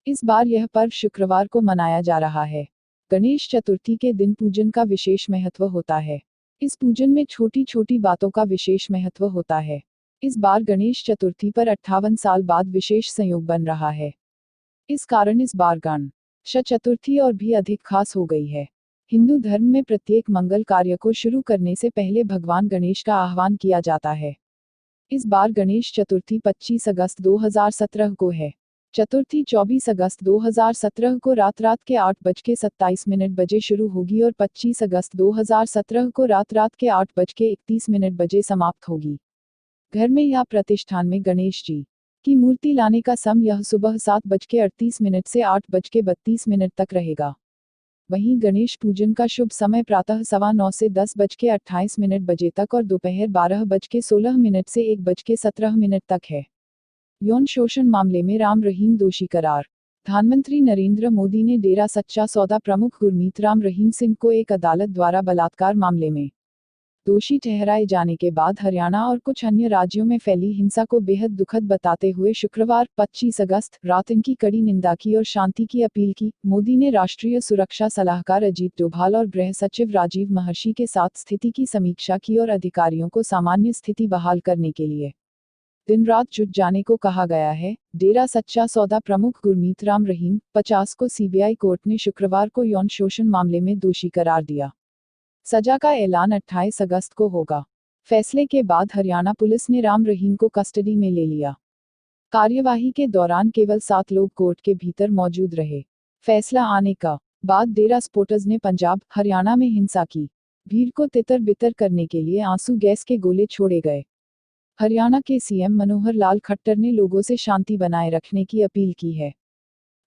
इस बार यह पर्व शुक्रवार को मनाया जा रहा है। गणेश चतुर्थी के दिन पूजन का विशेष महत्व होता है। इस पूजन में छोटी छोटी बातों का विशेष महत्व होता है। इस बार गणेश चतुर्थी पर 58 साल बाद विशेष संयोग बन रहा है। इस कारण इस बार गणेश चतुर्थी और भी अधिक खास हो गई है। हिंदू धर्म में प्रत्येक मंगल कार्य को शुरू करने से पहले भगवान गणेश का आह्वान किया जाता है। इस बार गणेश चतुर्थी 25 अगस्त 2017 को है। चतुर्थी 24 अगस्त 2017 को रात के 8:27 बजे शुरू होगी और 25 अगस्त 2017 को रात के 8:31 बजे समाप्त होगी। घर में या प्रतिष्ठान में गणेश जी की मूर्ति लाने का समय यह सुबह 7:38 से 8:32 तक रहेगा। वहीं गणेश पूजन का शुभ समय प्रातः 9:15 से 10:28 बजे तक और दोपहर 12:16 से 1:17 तक है। यौन शोषण मामले में राम रहीम दोषी करार। प्रधानमंत्री नरेंद्र मोदी ने डेरा सच्चा सौदा प्रमुख गुरमीत राम रहीम सिंह को एक अदालत द्वारा बलात्कार मामले में दोषी ठहराए जाने के बाद हरियाणा और कुछ अन्य राज्यों में फैली हिंसा को बेहद दुखद बताते हुए शुक्रवार 25 अगस्त रात इनकी कड़ी निंदा की और शांति की अपील की। मोदी ने राष्ट्रीय सुरक्षा सलाहकार अजीत डोभाल और गृह सचिव राजीव महर्षि के साथ स्थिति की समीक्षा की और अधिकारियों को सामान्य स्थिति बहाल करने के लिए दिन रात जुट जाने को कहा गया है। डेरा सच्चा सौदा प्रमुख गुरमीत राम रहीम 50 को सीबीआई कोर्ट ने शुक्रवार को यौन शोषण मामले में दोषी करार दिया। सजा का ऐलान 28 अगस्त को होगा। फैसले के बाद हरियाणा पुलिस ने राम रहीम को कस्टडी में ले लिया। कार्यवाही के दौरान केवल 7 लोग कोर्ट के भीतर मौजूद रहे। फैसला आने का बाद डेरा सपोर्टर्स ने पंजाब, हरियाणा में हिंसा की भीड़ को तितर बितर करने के लिए आंसू गैस के गोले छोड़े गए। हरियाणा के सीएम मनोहर लाल खट्टर ने लोगों से शांति बनाए रखने की अपील की है।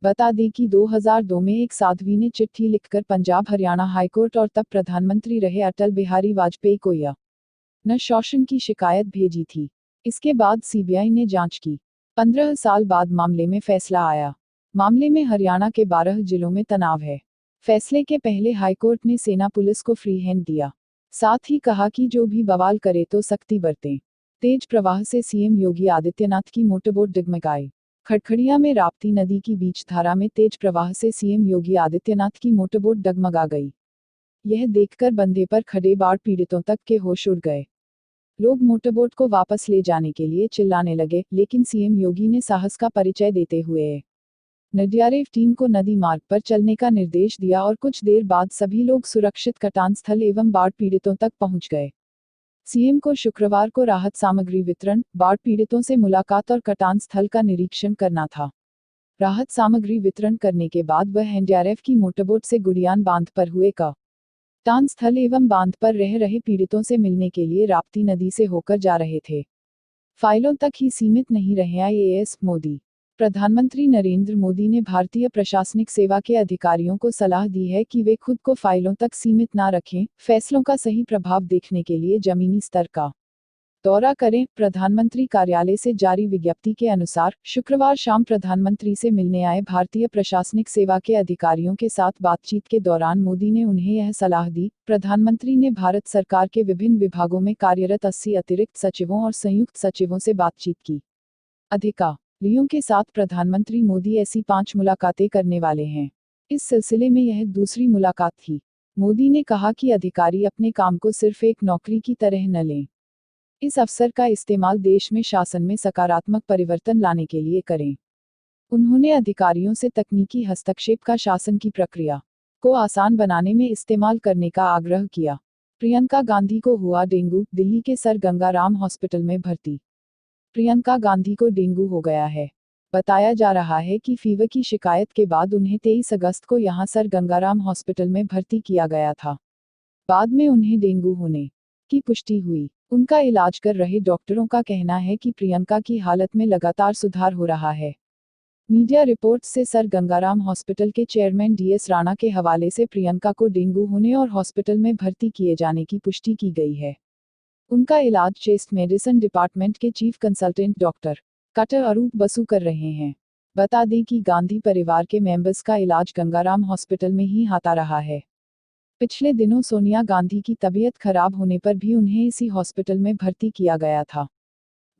बता दें कि 2002 में एक साध्वी ने चिट्ठी लिखकर पंजाब हरियाणा हाईकोर्ट और तब प्रधानमंत्री रहे अटल बिहारी वाजपेयी को यौन शोषण की शिकायत भेजी थी। इसके बाद सीबीआई ने जांच की। 15 साल बाद मामले में फैसला आया। मामले में हरियाणा के 12 जिलों में तनाव है। फैसले के पहले हाईकोर्ट ने सेना पुलिस को फ्री हैंड दिया। साथ ही कहा कि जो भी बवाल करे तो सख्ती बरतें। तेज प्रवाह से सीएम योगी आदित्यनाथ की मोटरबोट डगमगाई। खड़खड़िया में राप्ती नदी की बीच धारा में तेज प्रवाह से सीएम योगी आदित्यनाथ की मोटरबोट डगमगा गई। यह देखकर बंधे पर खड़े बाढ़ पीड़ितों तक के होश उड़ गए। लोग मोटरबोट को वापस ले जाने के लिए चिल्लाने लगे, लेकिन सीएम योगी ने साहस का परिचय देते हुए एनडीआरएफ टीम को नदी मार्ग पर चलने का निर्देश दिया और कुछ देर बाद सभी लोग सुरक्षित कटान स्थल एवं बाढ़ पीड़ितों तक पहुंच गए। सीएम को शुक्रवार को राहत सामग्री वितरण, बाढ़ पीड़ितों से मुलाकात और कटान स्थल का निरीक्षण करना था। राहत सामग्री वितरण करने के बाद वह एनडीआरएफ की मोटरबोट से गुड़ियान बांध पर हुए कटान स्थल एवं बांध पर रह रहे पीड़ितों से मिलने के लिए राप्ती नदी से होकर जा रहे थे। फाइलों तक ही सीमित नहीं रहे आईएएस मोदी। प्रधानमंत्री नरेंद्र मोदी ने भारतीय प्रशासनिक सेवा के अधिकारियों को सलाह दी है कि वे खुद को फाइलों तक सीमित ना रखें। फैसलों का सही प्रभाव देखने के लिए जमीनी स्तर का दौरा करें। प्रधानमंत्री कार्यालय से जारी विज्ञप्ति के अनुसार शुक्रवार शाम प्रधानमंत्री से मिलने आए भारतीय प्रशासनिक सेवा के अधिकारियों के साथ बातचीत के दौरान मोदी ने उन्हें यह सलाह दी। प्रधानमंत्री ने भारत सरकार के विभिन्न विभागों में कार्यरत 80 अतिरिक्त सचिवों और संयुक्त सचिवों से बातचीत की। अधिकारियों के साथ प्रधानमंत्री मोदी ऐसी 5 मुलाकातें करने वाले हैं। इस सिलसिले में यह दूसरी मुलाकात थी। मोदी ने कहा कि अधिकारी अपने काम को सिर्फ एक नौकरी की तरह न लें। इस अवसर का इस्तेमाल देश में शासन में सकारात्मक परिवर्तन लाने के लिए करें। उन्होंने अधिकारियों से तकनीकी हस्तक्षेप का शासन की प्रक्रिया को आसान बनाने में इस्तेमाल करने का आग्रह किया। प्रियंका गांधी को हुआ डेंगू, दिल्ली के सर गंगाराम हॉस्पिटल में भर्ती। प्रियंका गांधी को डेंगू हो गया है। बताया जा रहा है कि फीवर की शिकायत के बाद उन्हें 23 अगस्त को यहां सर गंगाराम हॉस्पिटल में भर्ती किया गया था। बाद में उन्हें डेंगू होने की पुष्टि हुई। उनका इलाज कर रहे डॉक्टरों का कहना है कि प्रियंका की हालत में लगातार सुधार हो रहा है। मीडिया रिपोर्ट्स से सर गंगाराम हॉस्पिटल के चेयरमैन डीएस राणा के हवाले से प्रियंका को डेंगू होने और हॉस्पिटल में भर्ती किए जाने की पुष्टि की गई है। उनका इलाज चेस्ट मेडिसिन डिपार्टमेंट के चीफ कंसल्टेंट डॉक्टर कटर अरूप बसु कर रहे हैं। बता दें कि गांधी परिवार के मेंबर्स का इलाज गंगाराम हॉस्पिटल में ही होता रहा है। पिछले दिनों सोनिया गांधी की तबीयत खराब होने पर भी उन्हें इसी हॉस्पिटल में भर्ती किया गया था।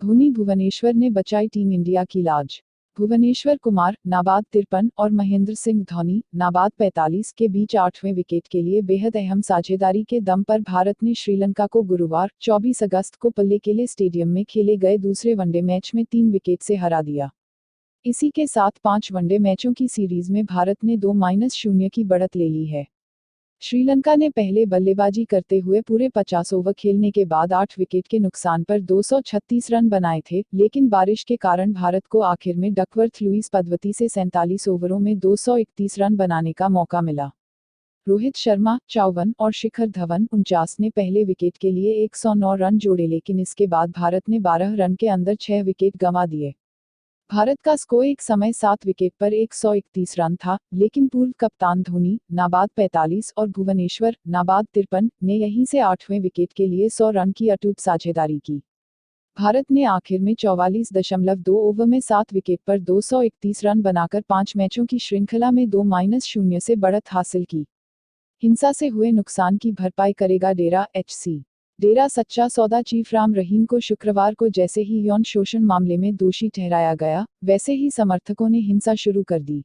धोनी भुवनेश्वर ने बचाई टीम इंडिया की लाज। भुवनेश्वर कुमार नाबाद 53 और महेंद्र सिंह धोनी नाबाद 45 के बीच 8वें विकेट के लिए बेहद अहम साझेदारी के दम पर भारत ने श्रीलंका को गुरुवार 24 अगस्त को पल्लेकेले स्टेडियम में खेले गए दूसरे वनडे मैच में 3 विकेट से हरा दिया। इसी के साथ 5 वनडे मैचों की सीरीज में भारत ने 2-0 की बढ़त ले ली है। श्रीलंका ने पहले बल्लेबाजी करते हुए पूरे 50 ओवर खेलने के बाद 8 विकेट के नुकसान पर 236 रन बनाए थे, लेकिन बारिश के कारण भारत को आखिर में डकवर्थ लुईस पद्वती से 47 ओवरों में 231 रन बनाने का मौका मिला। रोहित शर्मा 54 और शिखर धवन 49 ने पहले विकेट के लिए 109 रन जोड़े, लेकिन इसके बाद भारत ने 12 रन के अंदर 6 विकेट गंवा दिए। भारत का स्कोर एक समय 7 विकेट पर 131 रन था, लेकिन पूर्व कप्तान धोनी नाबाद 45 और भुवनेश्वर नाबाद 53 ने यहीं से 8वें विकेट के लिए 100 रन की अटूट साझेदारी की। भारत ने आखिर में 44.2 ओवर में 7 विकेट पर 231 रन बनाकर 5 मैचों की श्रृंखला में 2-0 से बढ़त हासिल की। हिंसा से हुए नुकसान की भरपाई करेगा डेरा एचसी। डेरा सच्चा सौदा चीफ राम रहीम को शुक्रवार को जैसे ही यौन शोषण मामले में दोषी ठहराया गया, वैसे ही समर्थकों ने हिंसा शुरू कर दी।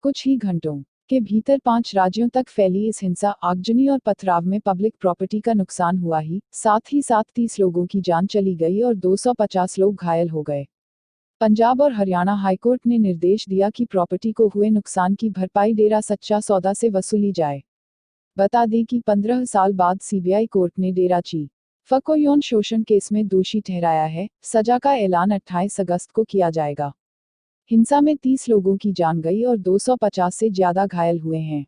कुछ ही घंटों के भीतर 5 राज्यों तक फैली इस हिंसा, आगजनी और पथराव में पब्लिक प्रॉपर्टी का नुकसान हुआ ही साथ 30 लोगों की जान चली गई और 250 लोग घायल हो गए। पंजाब और हरियाणा हाईकोर्ट ने निर्देश दिया कि प्रॉपर्टी को हुए नुकसान की भरपाई डेरा सच्चा सौदा से वसूली जाए। बता दें कि 15 साल बाद सीबीआई कोर्ट ने डेरा चीफ को यौन शोषण केस में दोषी ठहराया है। सजा का ऐलान 28 अगस्त को किया जाएगा। हिंसा में 30 लोगों की जान गई और 250 से ज्यादा घायल हुए हैं।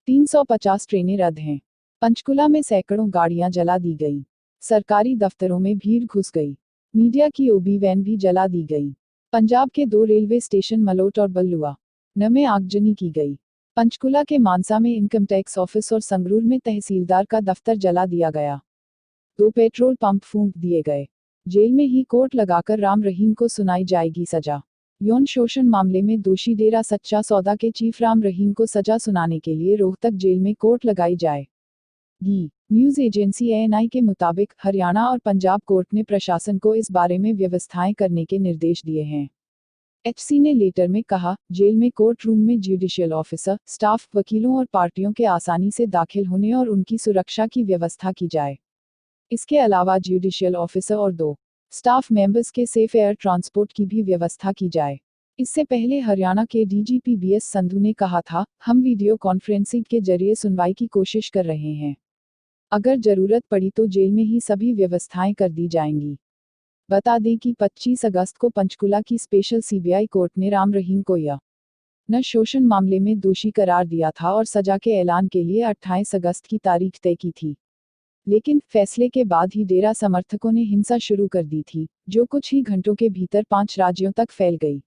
350 ट्रेनें रद्द हैं। पंचकुला में सैकड़ों गाड़ियां जला दी गई। सरकारी दफ्तरों में भीड़ घुस गई। मीडिया की ओबी वैन भी जला दी गई। पंजाब के 2 रेलवे स्टेशन मलोट और बल्लुआ न में आगजनी की गई। पंचकुला के मानसा में इनकम टैक्स ऑफिस और संगरूर में तहसीलदार का दफ्तर जला दिया गया। 2 पेट्रोल पंप फूंक दिए गए। जेल में ही कोर्ट लगाकर राम रहीम को सुनाई जाएगी सजा। यौन शोषण मामले में दोषी डेरा सच्चा सौदा के चीफ राम रहीम को सजा सुनाने के लिए रोहतक जेल में कोर्ट लगाई जाएगी। न्यूज एजेंसी एएनआई के मुताबिक हरियाणा और पंजाब कोर्ट ने प्रशासन को इस बारे में व्यवस्थाएं करने के निर्देश दिए हैं। एचसी ने लेटर में कहा, जेल में कोर्ट रूम में जुडिशियल ऑफिसर, स्टाफ, वकीलों और पार्टियों के आसानी से दाखिल होने और उनकी सुरक्षा की व्यवस्था की जाए। इसके अलावा जुडिशियल ऑफिसर और 2 स्टाफ मेंबर्स के सेफ एयर ट्रांसपोर्ट की भी व्यवस्था की जाए। इससे पहले हरियाणा के डीजीपी बीएस संधू ने कहा था, हम वीडियो कॉन्फ्रेंसिंग के जरिए सुनवाई की कोशिश कर रहे हैं। अगर जरूरत पड़ी तो जेल में ही सभी व्यवस्थाएं कर दी जाएंगी। बता दें कि 25 अगस्त को पंचकुला की स्पेशल सीबीआई कोर्ट ने राम रहीम को यौन शोषण मामले में दोषी करार दिया था और सजा के ऐलान के लिए 28 अगस्त की तारीख तय की थी। लेकिन फैसले के बाद ही डेरा समर्थकों ने हिंसा शुरू कर दी थी, जो कुछ ही घंटों के भीतर 5 राज्यों तक फैल गई।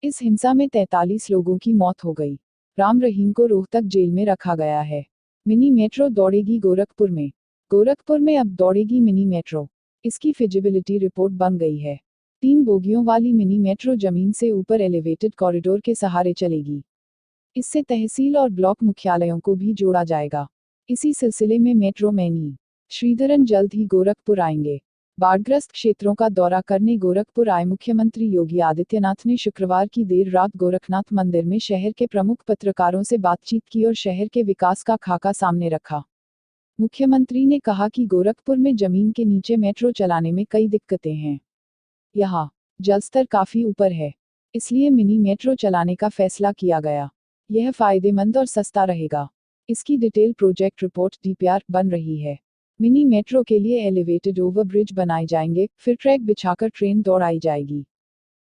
इस हिंसा में 43 लोगों की मौत हो गई। राम रहीम को रोहतक जेल में रखा गया है। मिनी मेट्रो दौड़ेगी गोरखपुर में। गोरखपुर में अब दौड़ेगी मिनी मेट्रो। इसकी फिजिबिलिटी रिपोर्ट बन गई है। 3 बोगियों वाली मिनी मेट्रो जमीन से ऊपर एलिवेटेड कॉरिडोर के सहारे चलेगी। इससे तहसील और ब्लॉक मुख्यालयों को भी जोड़ा जाएगा। इसी सिलसिले में मेट्रो मैन ई श्रीधरन जल्द ही गोरखपुर आएंगे। बाढ़ग्रस्त क्षेत्रों का दौरा करने गोरखपुर आए मुख्यमंत्री योगी आदित्यनाथ ने शुक्रवार की देर रात गोरखनाथ मंदिर में शहर के प्रमुख पत्रकारों से बातचीत की और शहर के विकास का खाका सामने रखा। मुख्यमंत्री ने कहा कि गोरखपुर में जमीन के नीचे मेट्रो चलाने में कई दिक्कतें हैं। यहाँ जलस्तर काफी ऊपर है, इसलिए मिनी मेट्रो चलाने का फैसला किया गया। यह फायदेमंद और सस्ता रहेगा। इसकी डिटेल प्रोजेक्ट रिपोर्ट डीपीआर बन रही है। मिनी मेट्रो के लिए एलिवेटेड ओवरब्रिज बनाए जाएंगे, फिर ट्रैक बिछाकर ट्रेन दौड़ाई जाएगी।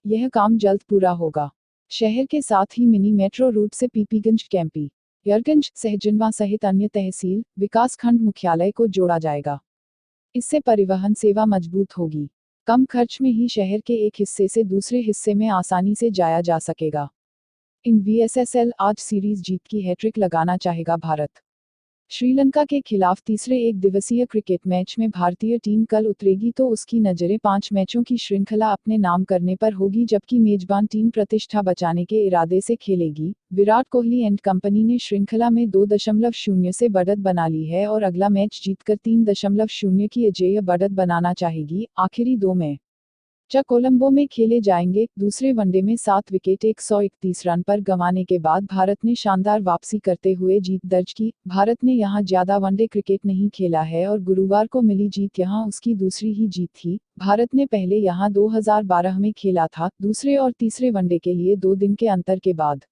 यह काम जल्द पूरा होगा। शहर के साथ ही मिनी मेट्रो रूट से पीपीगंज, कैंपी, यरगंज, सहजनवा सहित अन्य तहसील, विकासखंड मुख्यालय को जोड़ा जाएगा। इससे परिवहन सेवा मजबूत होगी। कम खर्च में ही शहर के एक हिस्से से दूसरे हिस्से में आसानी से जाया जा सकेगा। इन वीएसएसएल आज सीरीज जीत की हैट्रिक लगाना चाहेगा भारत। श्रीलंका के खिलाफ तीसरे एक दिवसीय क्रिकेट मैच में भारतीय टीम कल उतरेगी तो उसकी नजरें 5 मैचों की श्रृंखला अपने नाम करने पर होगी, जबकि मेजबान टीम प्रतिष्ठा बचाने के इरादे से खेलेगी। विराट कोहली एंड कंपनी ने श्रृंखला में 2.0 से बढ़त बना ली है और अगला मैच जीतकर 3.0 की अजेय बढ़त बनाना चाहेगी। आखिरी 2 मैच कोलंबो में खेले जाएंगे। दूसरे वनडे में 7 विकेट 131 रन पर गंवाने के बाद भारत ने शानदार वापसी करते हुए जीत दर्ज की। भारत ने यहां ज्यादा वनडे क्रिकेट नहीं खेला है और गुरुवार को मिली जीत यहां उसकी दूसरी ही जीत थी। भारत ने पहले यहां 2012 में खेला था, दूसरे और तीसरे वनडे के लिए 2 दिन के अंतर के बाद।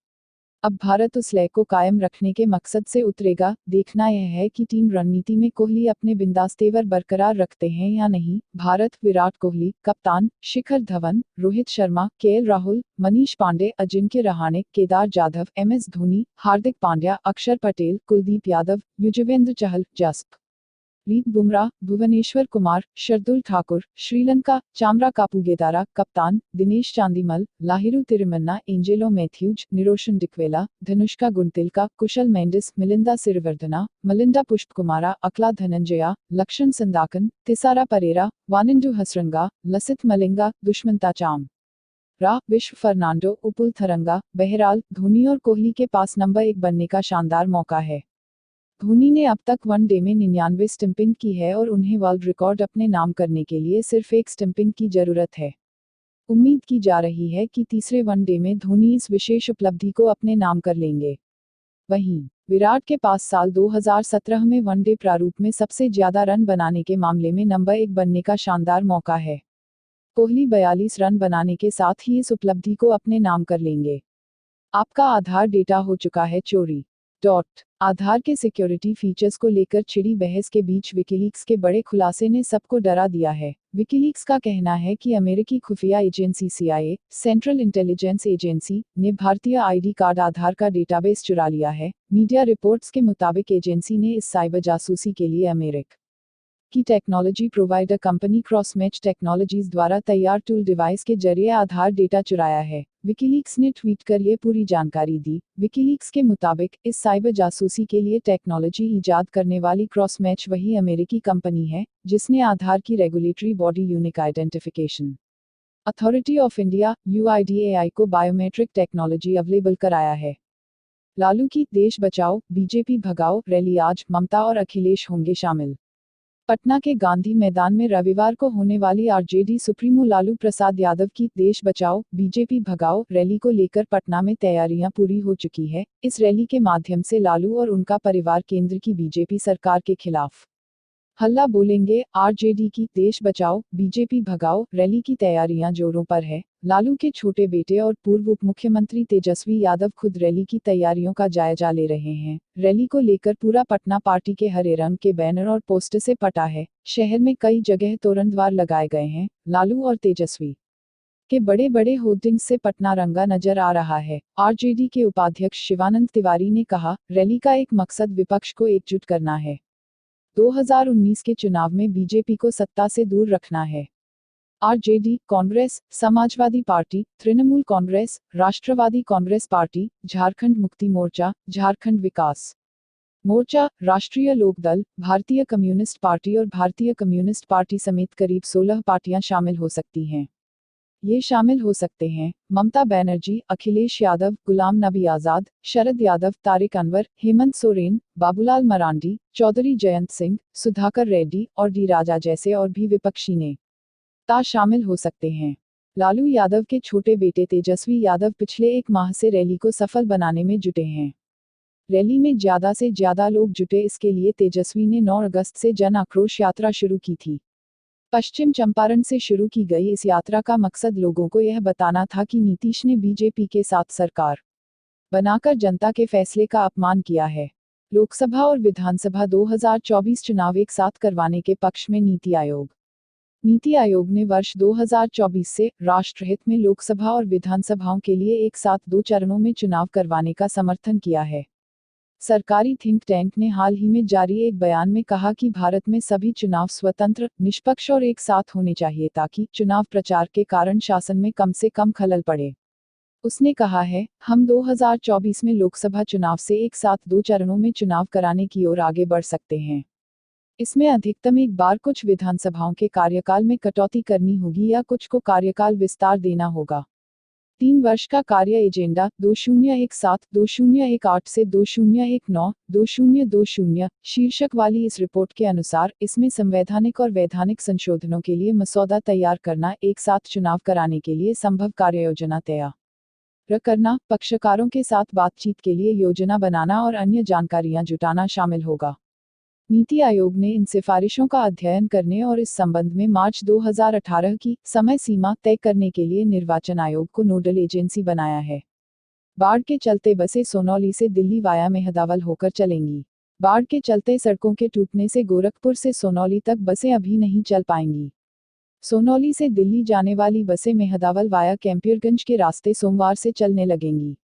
अब भारत उस लय को कायम रखने के मकसद से उतरेगा। देखना यह है कि टीम रणनीति में कोहली अपने बिंदास तेवर बरकरार रखते हैं या नहीं। भारत विराट कोहली, कप्तान शिखर धवन, रोहित शर्मा, केएल राहुल, मनीष पांडे, अजिंक्य रहाणे, केदार जाधव, एमएस धोनी, हार्दिक पांड्या, अक्षर पटेल, कुलदीप यादव, युजवेंद्र चहल, जसप्रीत बुमराह, भुवनेश्वर कुमार, शार्दुल ठाकुर। श्रीलंका चामरा कापुगेदारा, कप्तान दिनेश चांदीमल, लाहिरू तिरुमन्ना, एंजेलो मैथ्यूज, निरोशन डिक्वेला, धनुष्का गुंतिलका, कुशल मेंडिस, मिलिंदा सिरिवर्धना, मलिंदा पुष्पकुमारा, अकला धनंजया, लक्षण संदाकन, तिसारा परेरा, वानिंडू हसरंगा, लसित मलिंगा, दुष्मंता चाम विश्व फर्नांडो, उपुल थरंगा। बहरहाल धोनी और कोहली के पास नंबर 1 बनने का शानदार मौका है। धोनी ने अब तक वनडे में 99 स्टंपिंग की है और उन्हें वर्ल्ड रिकॉर्ड अपने नाम करने के लिए सिर्फ 1 स्टंपिंग की जरूरत है। उम्मीद की जा रही है कि तीसरे वनडे में धोनी इस विशेष उपलब्धि को अपने नाम कर लेंगे। वहीं विराट के पास साल 2017 में वनडे प्रारूप में सबसे ज्यादा रन बनाने के मामले में नंबर 1 बनने का शानदार मौका है। कोहली 42 रन बनाने के साथ ही इस उपलब्धि को अपने नाम कर लेंगे। आपका आधार डेटा हो चुका है चोरी। आधार के सिक्योरिटी फीचर्स को लेकर छिड़ी बहस के बीच विकिलीक्स के बड़े खुलासे ने सबको डरा दिया है। विकिलीक्स का कहना है कि अमेरिकी खुफिया agency CIA, central intelligence agency, ने भारतीय आईडी कार्ड आधार का डेटाबेस चुरा लिया है। मीडिया रिपोर्ट्स के मुताबिक एजेंसी ने इस साइबर जासूसी के लिए अमेरिका की technology provider company crossmatch technologies द्वारा तैयार टूल डिवाइस के जरिए आधार डेटा चुराया है। विकिलीक्स ने ट्वीट कर ये पूरी जानकारी दी। विकिलीक्स के मुताबिक इस साइबर जासूसी के लिए टेक्नोलॉजी ईजाद करने वाली क्रॉसमैच वही अमेरिकी कंपनी है जिसने आधार की regulatory body unique identification authority of India UIDAI को बायोमेट्रिक टेक्नोलॉजी अवेलेबल कराया है। लालू की देश बचाओ बीजेपी भगाओ रैली आज ममता और अखिलेश होंगे शामिल। पटना के गांधी मैदान में रविवार को होने वाली आरजेडी सुप्रीमो लालू प्रसाद यादव की देश बचाओ बीजेपी भगाओ रैली को लेकर पटना में तैयारियां पूरी हो चुकी है। इस रैली के माध्यम से लालू और उनका परिवार केंद्र की बीजेपी सरकार के खिलाफ हल्ला बोलेंगे। आरजेडी की देश बचाओ बीजेपी भगाओ रैली की तैयारियां जोरों पर है। लालू के छोटे बेटे और पूर्व उप मुख्यमंत्री तेजस्वी यादव खुद रैली की तैयारियों का जायजा ले रहे हैं। रैली को लेकर पूरा पटना पार्टी के हरे रंग के बैनर और पोस्टर से पटा है। शहर में कई जगह तोरणद्वार लगाए गए हैं। लालू और तेजस्वी के बड़े बड़े होर्डिंग्स से पटना रंगा नजर आ रहा है। आरजेडी के उपाध्यक्ष शिवानंद तिवारी ने कहा, रैली का एक मकसद विपक्ष को एकजुट करना है। 2019 के चुनाव में बीजेपी को सत्ता से दूर रखना है। आरजेडी, कांग्रेस, समाजवादी पार्टी, तृणमूल कांग्रेस, राष्ट्रवादी कांग्रेस पार्टी, झारखंड मुक्ति मोर्चा, झारखंड विकास मोर्चा, राष्ट्रीय लोकदल, भारतीय कम्युनिस्ट पार्टी और भारतीय कम्युनिस्ट पार्टी समेत करीब 16 पार्टियां शामिल हो सकती हैं। ये शामिल हो सकते हैं ममता बनर्जी, अखिलेश यादव, गुलाम नबी आजाद, शरद यादव, तारिक अनवर, हेमंत सोरेन, बाबूलाल मरांडी, चौधरी जयंत सिंह, सुधाकर रेड्डी और डी राजा जैसे और भी विपक्षी नेता शामिल हो सकते हैं। लालू यादव के छोटे बेटे तेजस्वी यादव पिछले एक माह से रैली को सफल बनाने में जुटे हैं। रैली में ज्यादा से ज्यादा लोग जुटे, इसके लिए तेजस्वी ने 9 अगस्त से जन आक्रोश यात्रा शुरू की थी। पश्चिम चंपारण से शुरू की गई इस यात्रा का मकसद लोगों को यह बताना था कि नीतीश ने बीजेपी के साथ सरकार बनाकर जनता के फैसले का अपमान किया है। लोकसभा और विधानसभा 2024 चुनाव एक साथ करवाने के पक्ष में नीति आयोग ने वर्ष 2024 से राष्ट्रहित में लोकसभा और विधानसभाओं के लिए एक साथ 2 चरणों में चुनाव करवाने का समर्थन किया है। सरकारी थिंक टैंक ने हाल ही में जारी एक बयान में कहा कि भारत में सभी चुनाव स्वतंत्र, निष्पक्ष और एक साथ होने चाहिए ताकि चुनाव प्रचार के कारण शासन में कम से कम खलल पड़े। उसने कहा है, हम 2024 में लोकसभा चुनाव से एक साथ 2 चरणों में चुनाव कराने की ओर आगे बढ़ सकते हैं। इसमें अधिकतम एक बार कुछ विधानसभाओं के कार्यकाल में कटौती करनी होगी या कुछ को कार्यकाल विस्तार देना होगा। 3 वर्ष का कार्य एजेंडा 2017-2018 से 2019-2020 शीर्षक वाली इस रिपोर्ट के अनुसार इसमें संवैधानिक और वैधानिक संशोधनों के लिए मसौदा तैयार करना, एक साथ चुनाव कराने के लिए संभव कार्ययोजना तैयार करना, पक्षकारों के साथ बातचीत के लिए योजना बनाना और अन्य जानकारियां जुटाना शामिल होगा। नीति आयोग ने इन सिफारिशों का अध्ययन करने और इस संबंध में मार्च 2018 की समय सीमा तय करने के लिए निर्वाचन आयोग को नोडल एजेंसी बनाया है। बाढ़ के चलते बसें सोनौली से दिल्ली वाया मेहदावल होकर चलेंगी। बाढ़ के चलते सड़कों के टूटने से गोरखपुर से सोनौली तक बसें अभी नहीं चल पाएंगी। सोनौली से दिल्ली जाने वाली बसें मेहदावल वाया कैंपियरगंज के रास्ते सोमवार से चलने लगेंगी।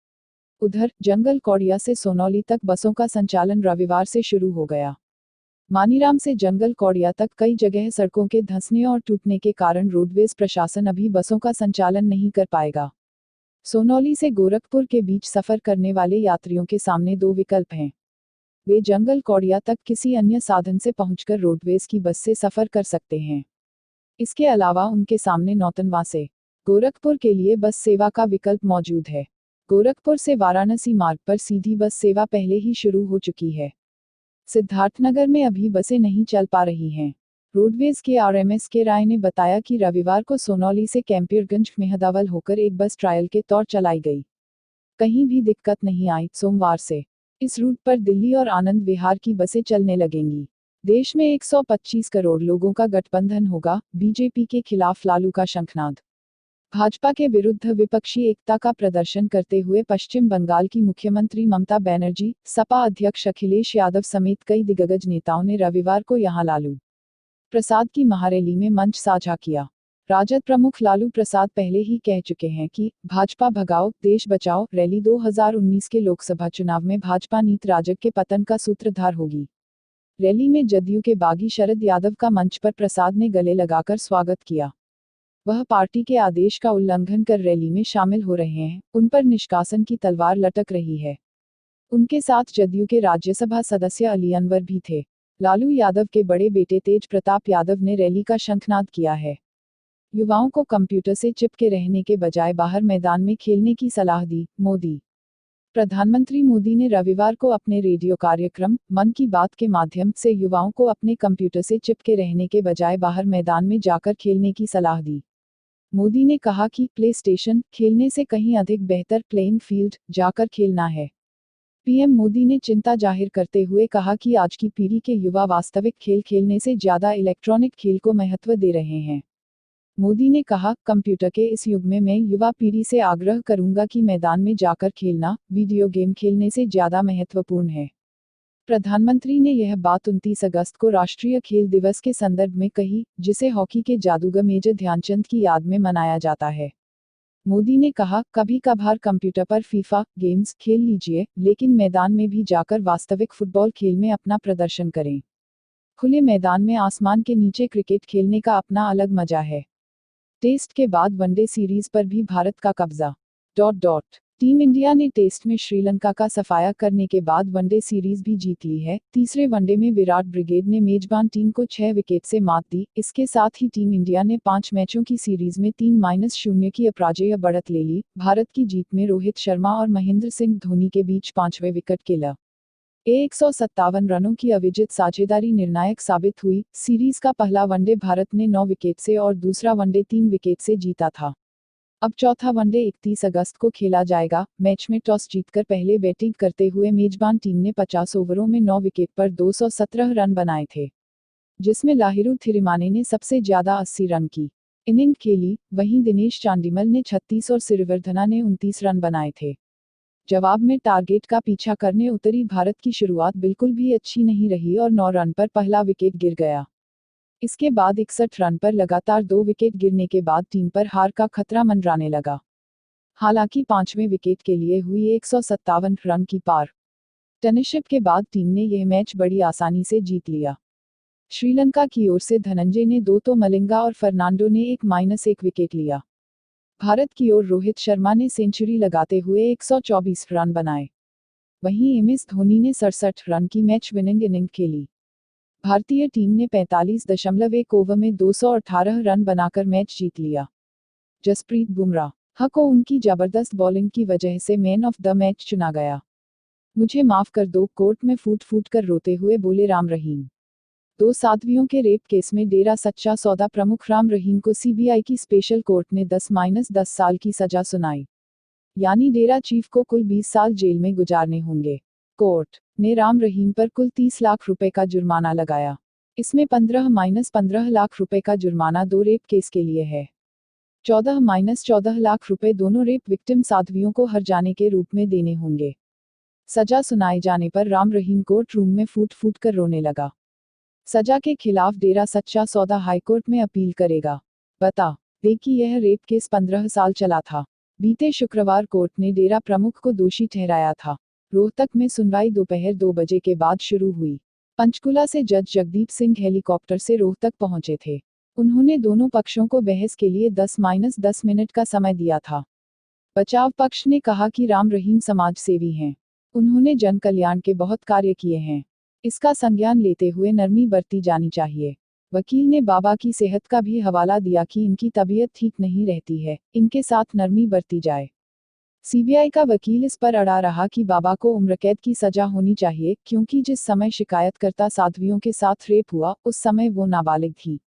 उधर जंगल कौड़िया से सोनौली तक बसों का संचालन रविवार से शुरू हो गया। मानीराम से जंगल कौड़िया तक कई जगह सड़कों के धंसने और टूटने के कारण रोडवेज प्रशासन अभी बसों का संचालन नहीं कर पाएगा। सोनौली से गोरखपुर के बीच सफर करने वाले यात्रियों के सामने 2 विकल्प हैं। वे जंगल कौड़िया तक किसी अन्य साधन से पहुंचकर रोडवेज की बस से सफर कर सकते हैं। इसके अलावा उनके सामने नौतनवा से गोरखपुर के लिए बस सेवा का विकल्प मौजूद है। गोरखपुर से वाराणसी मार्ग पर सीधी बस सेवा पहले ही शुरू हो चुकी है। सिद्धार्थनगर में अभी बसें नहीं चल पा रही हैं। रोडवेज के आरएमएस के राय ने बताया कि रविवार को सोनौली से कैंपियरगंज मेहदावल होकर एक बस ट्रायल के तौर चलाई गई। कहीं भी दिक्कत नहीं आई। सोमवार से इस रूट पर दिल्ली और आनंद विहार की बसें चलने लगेंगी। देश में 125 करोड़ लोगों का गठबंधन होगा, बीजेपी के खिलाफ लालू का शंखनाद। भाजपा के विरुद्ध विपक्षी एकता का प्रदर्शन करते हुए पश्चिम बंगाल की मुख्यमंत्री ममता बनर्जी, सपा अध्यक्ष अखिलेश यादव समेत कई दिग्गज नेताओं ने रविवार को यहां लालू प्रसाद की महारैली में मंच साझा किया। राजद प्रमुख लालू प्रसाद पहले ही कह चुके हैं कि भाजपा भगाओ, देश बचाओ रैली 2019 के लोकसभा चुनाव में भाजपा नीत राजग के पतन का सूत्रधार होगी। रैली में जदयू के बागी शरद यादव का मंच पर प्रसाद ने गले लगाकर स्वागत किया। वह पार्टी के आदेश का उल्लंघन कर रैली में शामिल हो रहे हैं, उन पर निष्कासन की तलवार लटक रही है। उनके साथ जदयू के राज्यसभा सदस्य अली अनवर भी थे। लालू यादव के बड़े बेटे तेज प्रताप यादव ने रैली का शंखनाद किया है। युवाओं को कंप्यूटर से चिपके रहने के बजाय बाहर मैदान में खेलने की सलाह दी मोदी। प्रधानमंत्री मोदी ने रविवार को अपने रेडियो कार्यक्रम मन की बात के माध्यम से युवाओं को अपने कंप्यूटर से चिपके रहने के बजाय बाहर मैदान में जाकर खेलने की सलाह दी। मोदी ने कहा कि प्ले स्टेशन खेलने से कहीं अधिक बेहतर प्लेइंग फील्ड जाकर खेलना है। पीएम मोदी ने चिंता जाहिर करते हुए कहा कि आज की पीढ़ी के युवा वास्तविक खेल खेलने से ज्यादा इलेक्ट्रॉनिक खेल को महत्व दे रहे हैं। मोदी ने कहा, कंप्यूटर के इस युग में मैं युवा पीढ़ी से आग्रह करूंगा कि मैदान में जाकर खेलना वीडियो गेम खेलने से ज्यादा महत्वपूर्ण है। प्रधानमंत्री ने यह बात 29 अगस्त को राष्ट्रीय खेल दिवस के संदर्भ में कही, जिसे हॉकी के जादूगर मेजर ध्यानचंद की याद में मनाया जाता है। मोदी ने कहा, कभी कभार कंप्यूटर पर फीफा गेम्स खेल लीजिए, लेकिन मैदान में भी जाकर वास्तविक फुटबॉल खेल में अपना प्रदर्शन करें। खुले मैदान में आसमान के नीचे क्रिकेट खेलने का अपना अलग मजा है। टेस्ट के बाद वनडे सीरीज पर भी भारत का कब्जा। टीम इंडिया ने टेस्ट में श्रीलंका का सफाया करने के बाद वनडे सीरीज भी जीत ली है। तीसरे वनडे में विराट ब्रिगेड ने मेजबान टीम को 6 विकेट से मात दी। इसके साथ ही टीम इंडिया ने 5 मैचों की सीरीज में 3-0 की अपराजेय बढ़त ले ली। भारत की जीत में रोहित शर्मा और महेंद्र सिंह धोनी के बीच 5वें विकेट के लिए 157 रनों की अविजित साझेदारी निर्णायक साबित हुई। सीरीज का पहला वनडे भारत ने 9 विकेट से और दूसरा वनडे 3 विकेट से जीता था। अब चौथा वनडे 31 अगस्त को खेला जाएगा। मैच में टॉस जीतकर पहले बैटिंग करते हुए मेजबान टीम ने 50 ओवरों में 9 विकेट पर 217 रन बनाए थे, जिसमें लाहिरू थिरिमाने ने सबसे ज्यादा 80 रन की इनिंग खेली। वहीं दिनेश चांडिमल ने 36 और सिरिवर्धना ने 29 रन बनाए थे। जवाब में टारगेट का पीछा करने उतरी भारत की शुरुआत बिल्कुल भी अच्छी नहीं रही और 9 रन पर पहला विकेट गिर गया। इसके बाद 61 रन पर लगातार 2 विकेट गिरने के बाद टीम पर हार का खतरा मंडराने लगा। हालांकि 5वें विकेट के लिए हुई 157 रन की पार्टनरशिप के बाद टीम ने यह मैच बड़ी आसानी से जीत लिया। श्रीलंका की ओर से धनंजय ने 2 तो मलिंगा और फर्नांडो ने 1-1 विकेट लिया। भारत की ओर रोहित शर्मा ने सेंचुरी लगाते हुए 124 रन बनाए। वहीं एमएस धोनी ने 67 रन की मैच विनिंग इनिंग खेली। भारतीय टीम ने 45.1 ओवर में 218 रन बनाकर मैच जीत लिया। जसप्रीत बुमराह को उनकी जबरदस्त बॉलिंग की वजह से मैन ऑफ द मैच चुना गया। मुझे माफ कर दो, कोर्ट में फूट फूट कर रोते हुए बोले राम रहीम। 2 साध्वियों के रेप केस में डेरा सच्चा सौदा प्रमुख राम रहीम को सीबीआई की स्पेशल कोर्ट ने 10-10 साल की सजा सुनाई। यानी डेरा चीफ को कुल 20 साल जेल में गुजारने होंगे। कोर्ट ने राम रहीम पर कुल 30 लाख रुपए का जुर्माना लगाया। इसमें 15-15 लाख रुपए का जुर्माना 2 रेप केस के लिए है। 14-14 लाख रुपए दोनों रेप विक्टिम साध्वियों को हर जाने के रूप में देने होंगे। सजा सुनाए जाने पर राम रहीम कोर्ट रूम में फूट फूट कर रोने लगा। सजा के खिलाफ डेरा सच्चा सौदा हाईकोर्ट में अपील करेगा। बता दें कि यह रेप केस 15 साल चला था। बीते शुक्रवार कोर्ट ने डेरा प्रमुख को दोषी ठहराया था। रोहतक में सुनवाई दोपहर 2 बजे के बाद शुरू हुई। पंचकुला से जज जगदीप सिंह हेलीकॉप्टर से रोहतक पहुंचे थे। उन्होंने दोनों पक्षों को बहस के लिए 10-10 मिनट का समय दिया था। बचाव पक्ष ने कहा कि राम रहीम समाज सेवी हैं। उन्होंने जन कल्याण के बहुत कार्य किए हैं। इसका संज्ञान लेते हुए नरमी बरती जानी चाहिए। वकील ने बाबा की सेहत का भी हवाला दिया कि इनकी तबीयत ठीक नहीं रहती है, इनके साथ नरमी बरती जाए। सीबीआई का वकील इस पर अड़ा रहा कि बाबा को उम्रकैद की सजा होनी चाहिए, क्योंकि जिस समय शिकायतकर्ता साध्वियों के साथ रेप हुआ उस समय वो नाबालिग थी।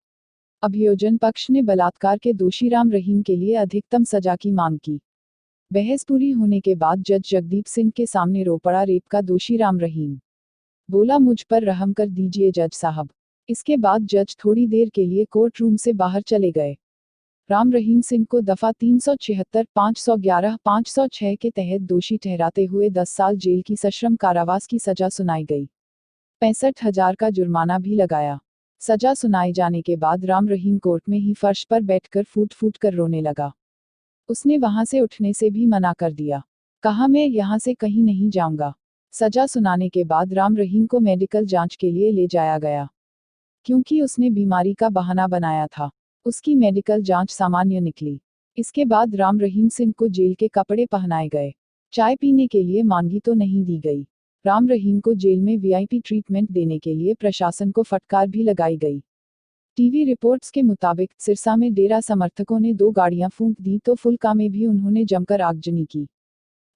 अभियोजन पक्ष ने बलात्कार के दोषी राम रहीम के लिए अधिकतम सजा की मांग की। बहस पूरी होने के बाद जज जगदीप सिंह के सामने रो पड़ा रेप का दोषी राम रहीम। बोला, मुझ पर रहम कर दीजिए जज साहब। इसके बाद जज थोड़ी देर के लिए कोर्ट रूम से बाहर चले गए। राम रहीम सिंह को दफा 376, 511, 506 के तहत दोषी ठहराते हुए 10 साल जेल की सश्रम कारावास की सजा सुनाई गई। 65,000 का जुर्माना भी लगाया। सजा सुनाए जाने के बाद राम रहीम कोर्ट में ही फर्श पर बैठकर फूट फूट कर रोने लगा। उसने वहां से उठने से भी मना कर दिया। कहा, मैं यहां से कहीं नहीं जाऊंगा। सजा सुनाने के बाद राम रहीम को मेडिकल जांच के लिए ले जाया गया, क्योंकि उसने बीमारी का बहाना बनाया था। उसकी मेडिकल जांच सामान्य निकली। इसके बाद राम रहीम सिंह को जेल के कपड़े पहनाए गए। चाय पीने के लिए मांगी तो नहीं दी गई। राम रहीम को जेल में वीआईपी ट्रीटमेंट देने के लिए प्रशासन को फटकार भी लगाई गई। टीवी रिपोर्ट्स के मुताबिक सिरसा में डेरा समर्थकों ने 2 गाड़ियां फूंक दी तो फुलका में भी उन्होंने जमकर आगजनी की।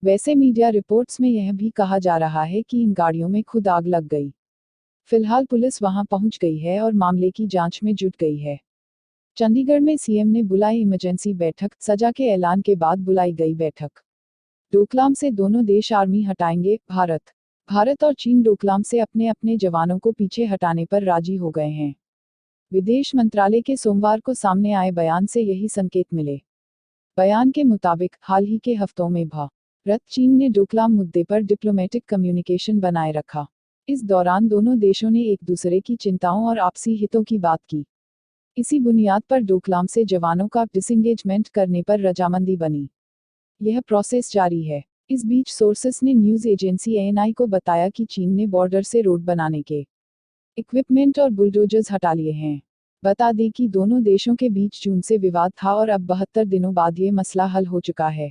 वैसे मीडिया रिपोर्ट्स में यह भी कहा जा रहा है कि इन गाड़ियों में खुद आग लग गई। फिलहाल पुलिस वहां पहुंच गई है और मामले की जांच में जुट गई है। चंडीगढ़ में सीएम ने बुलाई इमरजेंसी बैठक। सजा के ऐलान के बाद बुलाई गई बैठक। डोकलाम से दोनों देश आर्मी हटाएंगे। भारत और चीन डोकलाम से अपने अपने जवानों को पीछे हटाने पर राजी हो गए हैं। विदेश मंत्रालय के सोमवार को सामने आए बयान से यही संकेत मिले। बयान के मुताबिक हाल ही के हफ्तों में भारत चीन ने डोकलाम मुद्दे पर डिप्लोमेटिक कम्युनिकेशन बनाए रखा। इस दौरान दोनों देशों ने एक दूसरे की चिंताओं और आपसी हितों की बात की। इसी बुनियाद पर डोकलाम से जवानों का डिसंगेजमेंट करने पर रजामंदी बनी। यह प्रोसेस जारी है। इस बीच सोर्सेस ने न्यूज एजेंसी एएनआई को बताया कि चीन ने बॉर्डर से रोड बनाने के इक्विपमेंट और बुलडोजर्स हटा लिए हैं। बता दें कि दोनों देशों के बीच जून से विवाद था और अब 72 दिनों बाद ये मसला हल हो चुका है।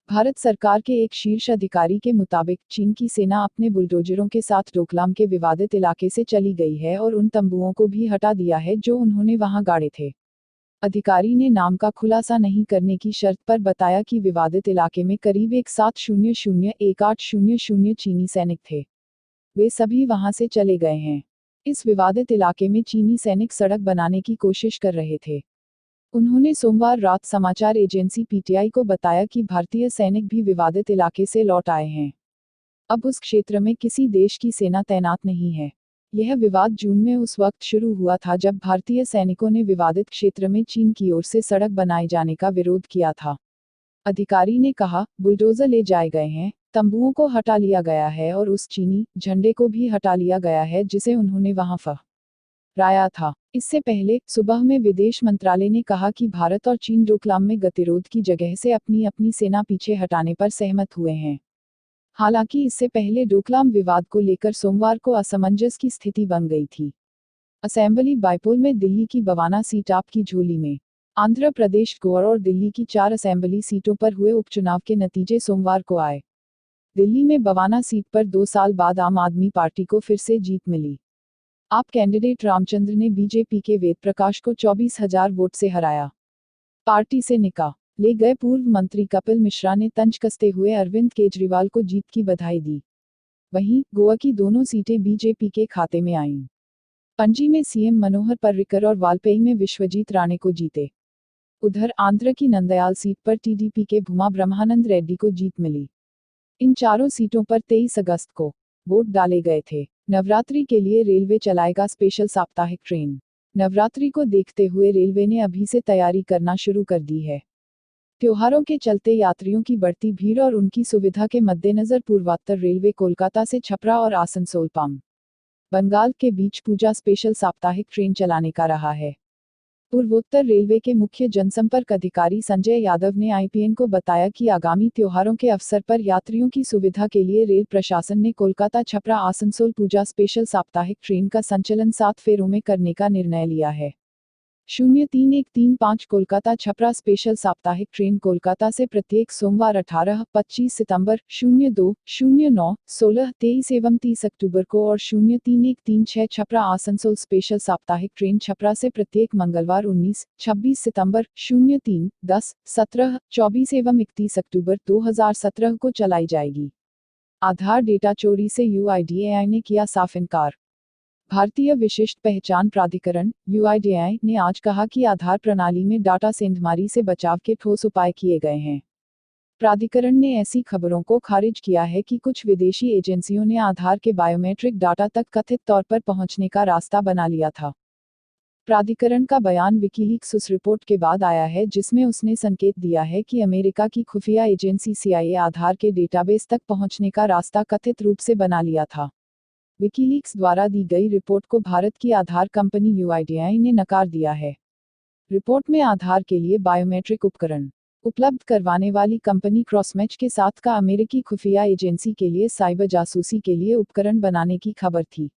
भारत सरकार के एक शीर्ष अधिकारी के मुताबिक चीन की सेना अपने बुलडोजरों के साथ डोकलाम के विवादित इलाके से चली गई है और उन तंबुओं को भी हटा दिया है जो उन्होंने वहां गाड़े थे। अधिकारी ने नाम का खुलासा नहीं करने की शर्त पर बताया कि विवादित इलाके में करीब 1700-1800 चीनी सैनिक थे। वे सभी वहां से चले गए हैं। इस विवादित इलाके में चीनी सैनिक सड़क बनाने की कोशिश कर रहे थे। उन्होंने सोमवार रात समाचार एजेंसी पीटीआई को बताया कि भारतीय सैनिक भी विवादित इलाके से लौट आए हैं। अब उस क्षेत्र में किसी देश की सेना तैनात नहीं है। यह विवाद जून में उस वक्त शुरू हुआ था जब भारतीय सैनिकों ने विवादित क्षेत्र में चीन की ओर से सड़क बनाए जाने का विरोध किया था। अधिकारी ने कहा, बुलडोजर ले जाए गए हैं, तंबुओं को हटा लिया गया है और उस चीनी झंडे को भी हटा लिया गया है जिसे उन्होंने वहां फहराया था। इससे पहले सुबह में विदेश मंत्रालय ने कहा कि भारत और चीन डोकलाम में गतिरोध की जगह से अपनी अपनी सेना पीछे हटाने पर सहमत हुए हैं। हालांकि इससे पहले डोकलाम विवाद को लेकर सोमवार को असमंजस की स्थिति बन गई थी। असेंबली बाइपोल में दिल्ली की बवाना सीट आप की झोली में। आंध्र प्रदेश, गोवा और दिल्ली की 4 असेंबली सीटों पर हुए उपचुनाव के नतीजे सोमवार को आए। दिल्ली में बवाना सीट पर 2 साल बाद आम आदमी पार्टी को फिर से जीत मिली। आप कैंडिडेट रामचंद्र ने बीजेपी के वेद प्रकाश को 24,000 वोट से हराया। पार्टी से निकाह ले गए पूर्व मंत्री कपिल मिश्रा ने तंज कसते हुए अरविंद केजरीवाल को जीत की बधाई दी। वहीं गोवा की दोनों सीटें बीजेपी के खाते में आईं। पणजी में सीएम मनोहर पर्रिकर और वालपेई में विश्वजीत राणे को जीते। उधर आंध्र की नंदयाल सीट पर टीडीपी के भूमा ब्रह्मानंद रेड्डी को जीत मिली। इन चारों सीटों पर 23 अगस्त को वोट डाले गए थे। नवरात्रि के लिए रेलवे चलाएगा स्पेशल साप्ताहिक ट्रेन। नवरात्रि को देखते हुए रेलवे ने अभी से तैयारी करना शुरू कर दी है। त्योहारों के चलते यात्रियों की बढ़ती भीड़ और उनकी सुविधा के मद्देनजर पूर्वोत्तर रेलवे कोलकाता से छपरा और आसनसोल पश्चिम बंगाल के बीच पूजा स्पेशल साप्ताहिक ट्रेन चलाने का रहा है। पूर्वोत्तर रेलवे के मुख्य जनसंपर्क अधिकारी संजय यादव ने आईपीएन को बताया कि आगामी त्योहारों के अवसर पर यात्रियों की सुविधा के लिए रेल प्रशासन ने कोलकाता छपरा आसनसोल पूजा स्पेशल साप्ताहिक ट्रेन का संचालन 7 फेरों में करने का निर्णय लिया है। 03135 कोलकाता छपरा स्पेशल साप्ताहिक ट्रेन कोलकाता से प्रत्येक सोमवार 18, 25 सितंबर, 02, 09, 16, 23 एवं 30 अक्टूबर को और 03136 छपरा आसनसोल स्पेशल साप्ताहिक ट्रेन छपरा से प्रत्येक मंगलवार 19, 26 सितंबर, 03, 10, 17, 24 एवं 31 अक्टूबर 2017 को चलाई जाएगी। आधार डेटा चोरी से यूआईडीएआई ने किया साफ इनकार। भारतीय विशिष्ट पहचान प्राधिकरण यूआईडीएआई ने आज कहा कि आधार प्रणाली में डाटा सेंधमारी से बचाव के ठोस उपाय किए गए हैं। प्राधिकरण ने ऐसी खबरों को खारिज किया है कि कुछ विदेशी एजेंसियों ने आधार के बायोमेट्रिक डाटा तक कथित तौर पर पहुंचने का रास्ता बना लिया था। प्राधिकरण का बयान विकीलीक्स उस रिपोर्ट के बाद आया है जिसमें उसने संकेत दिया है कि अमेरिका की खुफिया एजेंसी सीआईए आधार के डेटाबेस तक पहुंचने का रास्ता कथित रूप से बना लिया था। विकीलीक्स द्वारा दी गई रिपोर्ट को भारत की आधार कंपनी यूआईडीएआई ने नकार दिया है। रिपोर्ट में आधार के लिए बायोमेट्रिक उपकरण उपलब्ध करवाने वाली कंपनी क्रॉसमैच के साथ का अमेरिकी खुफिया एजेंसी के लिए साइबर जासूसी के लिए उपकरण बनाने की खबर थी,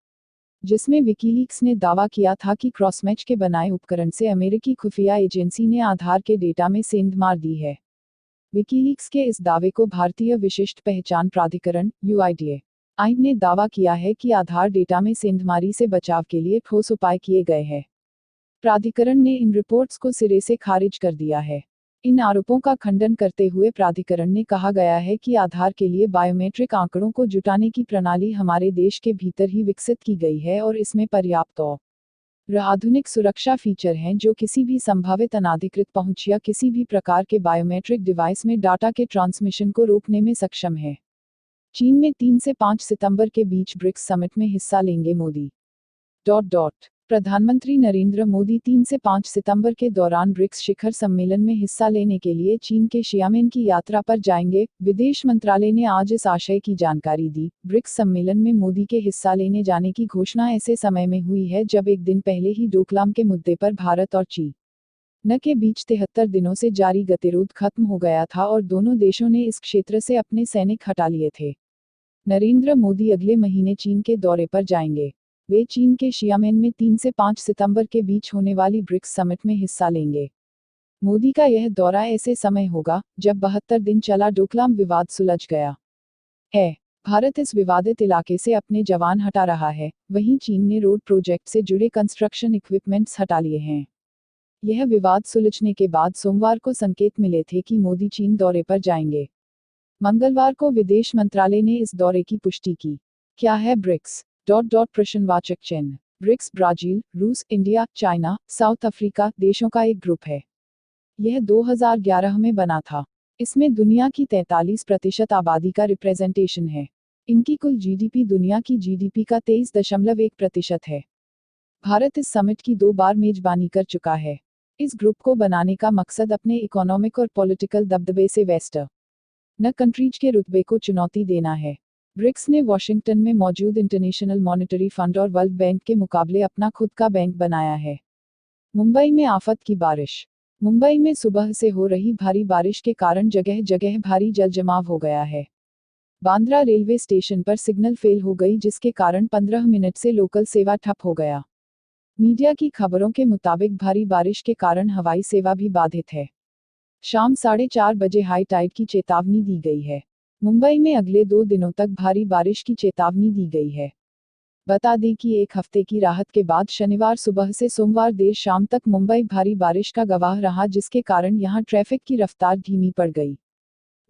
जिसमें विकीलीक्स ने दावा किया था कि क्रॉसमैच के बनाए उपकरण से अमेरिकी खुफिया एजेंसी ने आधार के डेटा में सेंध मार दी है। विकीलीक्स के इस दावे को भारतीय विशिष्ट पहचान प्राधिकरण यूआईडीएआई ने दावा किया है कि आधार डेटा में सेंधमारी से बचाव के लिए ठोस उपाय किए गए हैं। प्राधिकरण ने इन रिपोर्ट्स को सिरे से खारिज कर दिया है। इन आरोपों का खंडन करते हुए प्राधिकरण ने कहा गया है कि आधार के लिए बायोमेट्रिक आंकड़ों को जुटाने की प्रणाली हमारे देश के भीतर ही विकसित की गई है और इसमें पर्याप्त और आधुनिक सुरक्षा फीचर हैं जो किसी भी संभावित अनाधिकृत पहुंच या किसी भी प्रकार के बायोमेट्रिक डिवाइस में डाटा के ट्रांसमिशन को रोकने में सक्षम है। चीन में 3 से 5 सितंबर के बीच ब्रिक्स समिट में हिस्सा लेंगे मोदी। प्रधानमंत्री नरेंद्र मोदी 3 से 5 सितंबर के दौरान ब्रिक्स शिखर सम्मेलन में हिस्सा लेने के लिए चीन के शियामेन की यात्रा पर जाएंगे। विदेश मंत्रालय ने आज इस आशय की जानकारी दी। ब्रिक्स सम्मेलन में मोदी के हिस्सा लेने जाने की घोषणा ऐसे समय में हुई है जब एक दिन पहले ही डोकलाम के मुद्दे पर भारत और चीन के बीच 73 दिनों से जारी गतिरोध खत्म हो गया था और दोनों देशों ने इस क्षेत्र से अपने सैनिक हटा लिए थे। नरेंद्र मोदी अगले महीने चीन के दौरे पर जाएंगे। वे चीन के शियामेन में 3 से 5 सितंबर के बीच होने वाली ब्रिक्स समिट में हिस्सा लेंगे। मोदी का यह दौरा ऐसे समय होगा जब 72 दिन चला डोकलाम विवाद सुलझ गया है। भारत इस विवादित इलाके से अपने जवान हटा रहा है, वहीं चीन ने रोड प्रोजेक्ट से जुड़े कंस्ट्रक्शन इक्विपमेंट्स हटा लिए हैं। यह विवाद सुलझने के बाद सोमवार को संकेत मिले थे कि मोदी चीन दौरे पर जाएंगे। मंगलवार को विदेश मंत्रालय ने इस दौरे की पुष्टि की। क्या है ब्रिक्स? प्रश्नवाचक चिन्ह। ब्रिक्स ब्राजील, रूस, इंडिया, चाइना, साउथ अफ्रीका देशों का एक ग्रुप है। यह 2011 में बना था। इसमें दुनिया की 43% आबादी का रिप्रेजेंटेशन है। इनकी कुल जीडीपी दुनिया की जीडीपी का 23.1% है। भारत इस समिट की 2 बार मेजबानी कर चुका है। इस ग्रुप को बनाने का मकसद अपने इकोनॉमिक और पॉलिटिकल दबदबे से वेस्टर्न कंट्रीज के रुतबे को चुनौती देना है। ब्रिक्स ने वॉशिंगटन में मौजूद इंटरनेशनल मॉनेटरी फंड और वर्ल्ड बैंक के मुकाबले अपना खुद का बैंक बनाया है। मुंबई में आफत की बारिश। मुंबई में सुबह से हो रही भारी बारिश के कारण जगह जगह भारी जलजमाव हो गया है। बांद्रा रेलवे स्टेशन पर सिग्नल फेल हो गई जिसके कारण 15 मिनट से लोकल सेवा ठप हो गया। मीडिया की खबरों के मुताबिक भारी बारिश के कारण हवाई सेवा भी बाधित है। शाम 4:30 बजे हाई टाइड की चेतावनी दी गई है। मुंबई में अगले 2 दिनों तक भारी बारिश की चेतावनी दी गई है। बता दें कि एक हफ्ते की राहत के बाद शनिवार सुबह से सोमवार देर शाम तक मुंबई भारी बारिश का गवाह रहा जिसके कारण यहां ट्रैफिक की रफ्तार धीमी पड़ गई।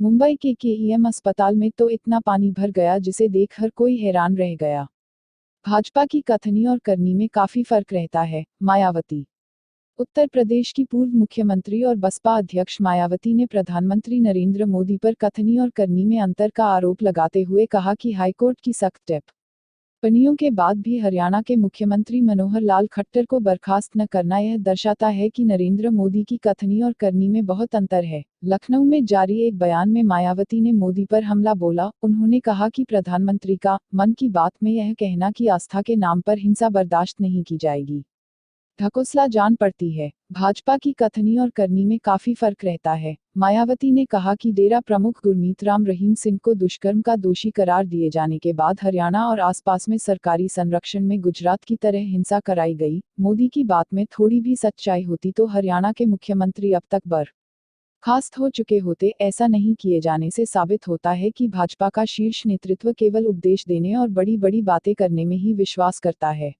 मुंबई के केईएम अस्पताल में तो इतना पानी भर गया जिसे देख हर कोई हैरान रह गया। भाजपा की कथनी और करनी में काफी फर्क रहता है। मायावती। उत्तर प्रदेश की पूर्व मुख्यमंत्री और बसपा अध्यक्ष मायावती ने प्रधानमंत्री नरेंद्र मोदी पर कथनी और करनी में अंतर का आरोप लगाते हुए कहा कि हाईकोर्ट की सख्त टिप्पणियों के बाद भी हरियाणा के मुख्यमंत्री मनोहर लाल खट्टर को बर्खास्त न करना यह दर्शाता है कि नरेंद्र मोदी की कथनी और करनी में बहुत अंतर है। लखनऊ में जारी एक बयान में मायावती ने मोदी पर हमला बोला। उन्होंने कहा कि प्रधानमंत्री का मन की बात में यह कहना कि आस्था के नाम पर हिंसा बर्दाश्त नहीं की जाएगी, ढकोसला जान पड़ती है। भाजपा की कथनी और करनी में काफी फर्क रहता है। मायावती ने कहा कि डेरा प्रमुख गुरमीत राम रहीम सिंह को दुष्कर्म का दोषी करार दिए जाने के बाद हरियाणा और आसपास में सरकारी संरक्षण में गुजरात की तरह हिंसा कराई गई। मोदी की बात में थोड़ी भी सच्चाई होती तो हरियाणा के मुख्यमंत्री अब तक बर्खास्त हो चुके होते। ऐसा नहीं किए जाने से साबित होता है कि भाजपा का शीर्ष नेतृत्व केवल उपदेश देने और बड़ी बड़ी बातें करने में ही विश्वास करता है।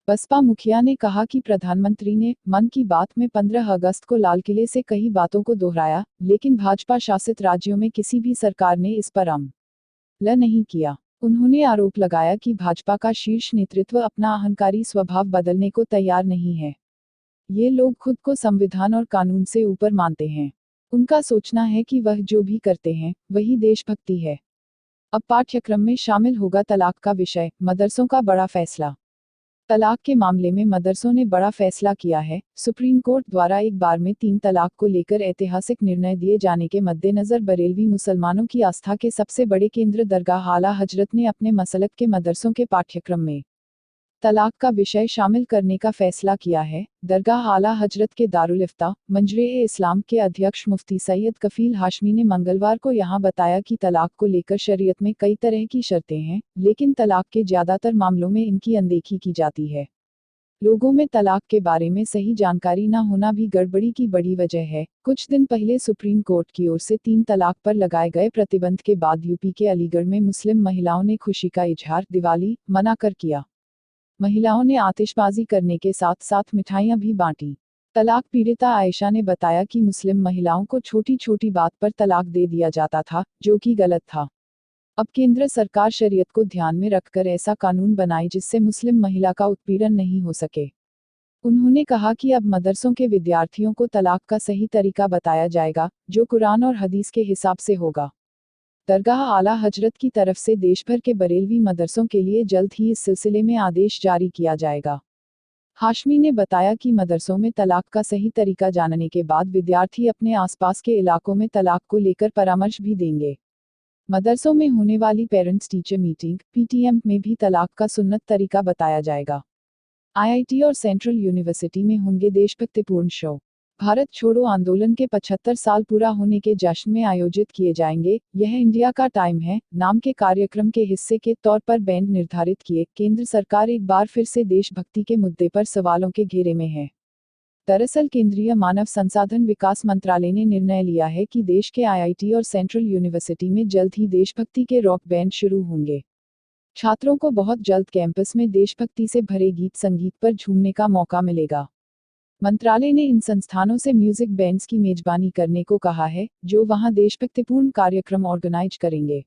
बसपा मुखिया ने कहा कि प्रधानमंत्री ने मन की बात में 15 अगस्त को लाल किले से कई बातों को दोहराया, लेकिन भाजपा शासित राज्यों में किसी भी सरकार ने इस पर अमल नहीं किया। उन्होंने आरोप लगाया कि भाजपा का शीर्ष नेतृत्व अपना अहंकारी स्वभाव बदलने को तैयार नहीं है। ये लोग खुद को संविधान और कानून से ऊपर मानते हैं। उनका सोचना है कि वह जो भी करते हैं वही देशभक्ति है। अब पाठ्यक्रम में शामिल होगा तलाक का विषय, मदरसों का बड़ा फैसला। तलाक के मामले में मदरसों ने बड़ा फैसला किया है। सुप्रीम कोर्ट द्वारा एक बार में 3 तलाक को लेकर ऐतिहासिक निर्णय दिए जाने के मद्देनजर बरेलवी मुसलमानों की आस्था के सबसे बड़े केंद्र दरगाह आला हजरत ने अपने मसलक के मदरसों के पाठ्यक्रम में तलाक का विषय शामिल करने का फैसला किया है। दरगाह आला हजरत के दारुल इफ्ता मंजरे-ए-इस्लाम के अध्यक्ष मुफ्ती सैयद कफील हाशमी ने मंगलवार को यहां बताया कि तलाक को लेकर शरीयत में कई तरह की शर्तें हैं, लेकिन तलाक के ज्यादातर मामलों में इनकी अनदेखी की जाती है। लोगों में तलाक के बारे में सही जानकारी न होना भी गड़बड़ी की बड़ी वजह है। कुछ दिन पहले सुप्रीम कोर्ट की ओर से 3 तलाक पर लगाए गए प्रतिबंध के बाद यूपी के अलीगढ़ में मुस्लिम महिलाओं ने खुशी का इजहार दिवाली मनाकर किया। महिलाओं ने आतिशबाजी करने के साथ साथ मिठाइयां भी बांटी। तलाक पीड़िता आयशा ने बताया कि मुस्लिम महिलाओं को छोटी छोटी बात पर तलाक दे दिया जाता था, जो कि गलत था। अब केंद्र सरकार शरीयत को ध्यान में रखकर ऐसा कानून बनाए जिससे मुस्लिम महिला का उत्पीड़न नहीं हो सके। उन्होंने कहा कि अब मदरसों के विद्यार्थियों को तलाक का सही तरीका बताया जाएगा, जो कुरान और हदीस के हिसाब से होगा। दरगाह आला हजरत की तरफ से देश भर के बरेलवी मदरसों के लिए जल्द ही इस सिलसिले में आदेश जारी किया जाएगा। हाशमी ने बताया कि मदरसों में तलाक का सही तरीका जानने के बाद विद्यार्थी अपने आसपास के इलाकों में तलाक को लेकर परामर्श भी देंगे। मदरसों में होने वाली पेरेंट्स टीचर मीटिंग (पीटीएम) में भी तलाक का सुन्नत तरीका बताया जाएगा। आईआईटी और सेंट्रल यूनिवर्सिटी में होंगे देशभक्तिपूर्ण शो। भारत छोड़ो आंदोलन के 75 साल पूरा होने के जश्न में आयोजित किए जाएंगे यह इंडिया का टाइम है नाम के कार्यक्रम के हिस्से के तौर पर बैंड निर्धारित किए। केंद्र सरकार एक बार फिर से देशभक्ति के मुद्दे पर सवालों के घेरे में है। दरअसल केंद्रीय मानव संसाधन विकास मंत्रालय ने निर्णय लिया है कि देश के आईआईटी और सेंट्रल यूनिवर्सिटी में जल्द ही देशभक्ति के रॉक बैंड शुरू होंगे। छात्रों को बहुत जल्द कैंपस में देशभक्ति से भरे गीत संगीत पर झूमने का मौका मिलेगा। मंत्रालय ने इन संस्थानों से म्यूजिक बैंड्स की मेजबानी करने को कहा है, जो वहां देशभक्तिपूर्ण कार्यक्रम ऑर्गेनाइज करेंगे।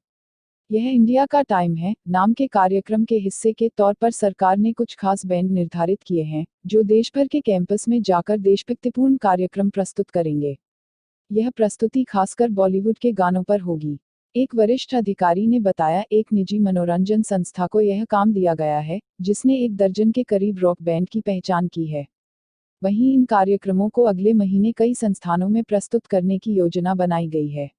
यह इंडिया का टाइम है नाम के कार्यक्रम के हिस्से के तौर पर सरकार ने कुछ खास बैंड निर्धारित किए हैं, जो देश भर के कैंपस में जाकर देशभक्तिपूर्ण कार्यक्रम प्रस्तुत करेंगे। यह प्रस्तुति खासकर बॉलीवुड के गानों पर होगी। एक वरिष्ठ अधिकारी ने बताया, एक निजी मनोरंजन संस्था को यह काम दिया गया है, जिसने 1 दर्जन के करीब रॉक बैंड की पहचान की है। वहीं इन कार्यक्रमों को अगले महीने कई संस्थानों में प्रस्तुत करने की योजना बनाई गई है।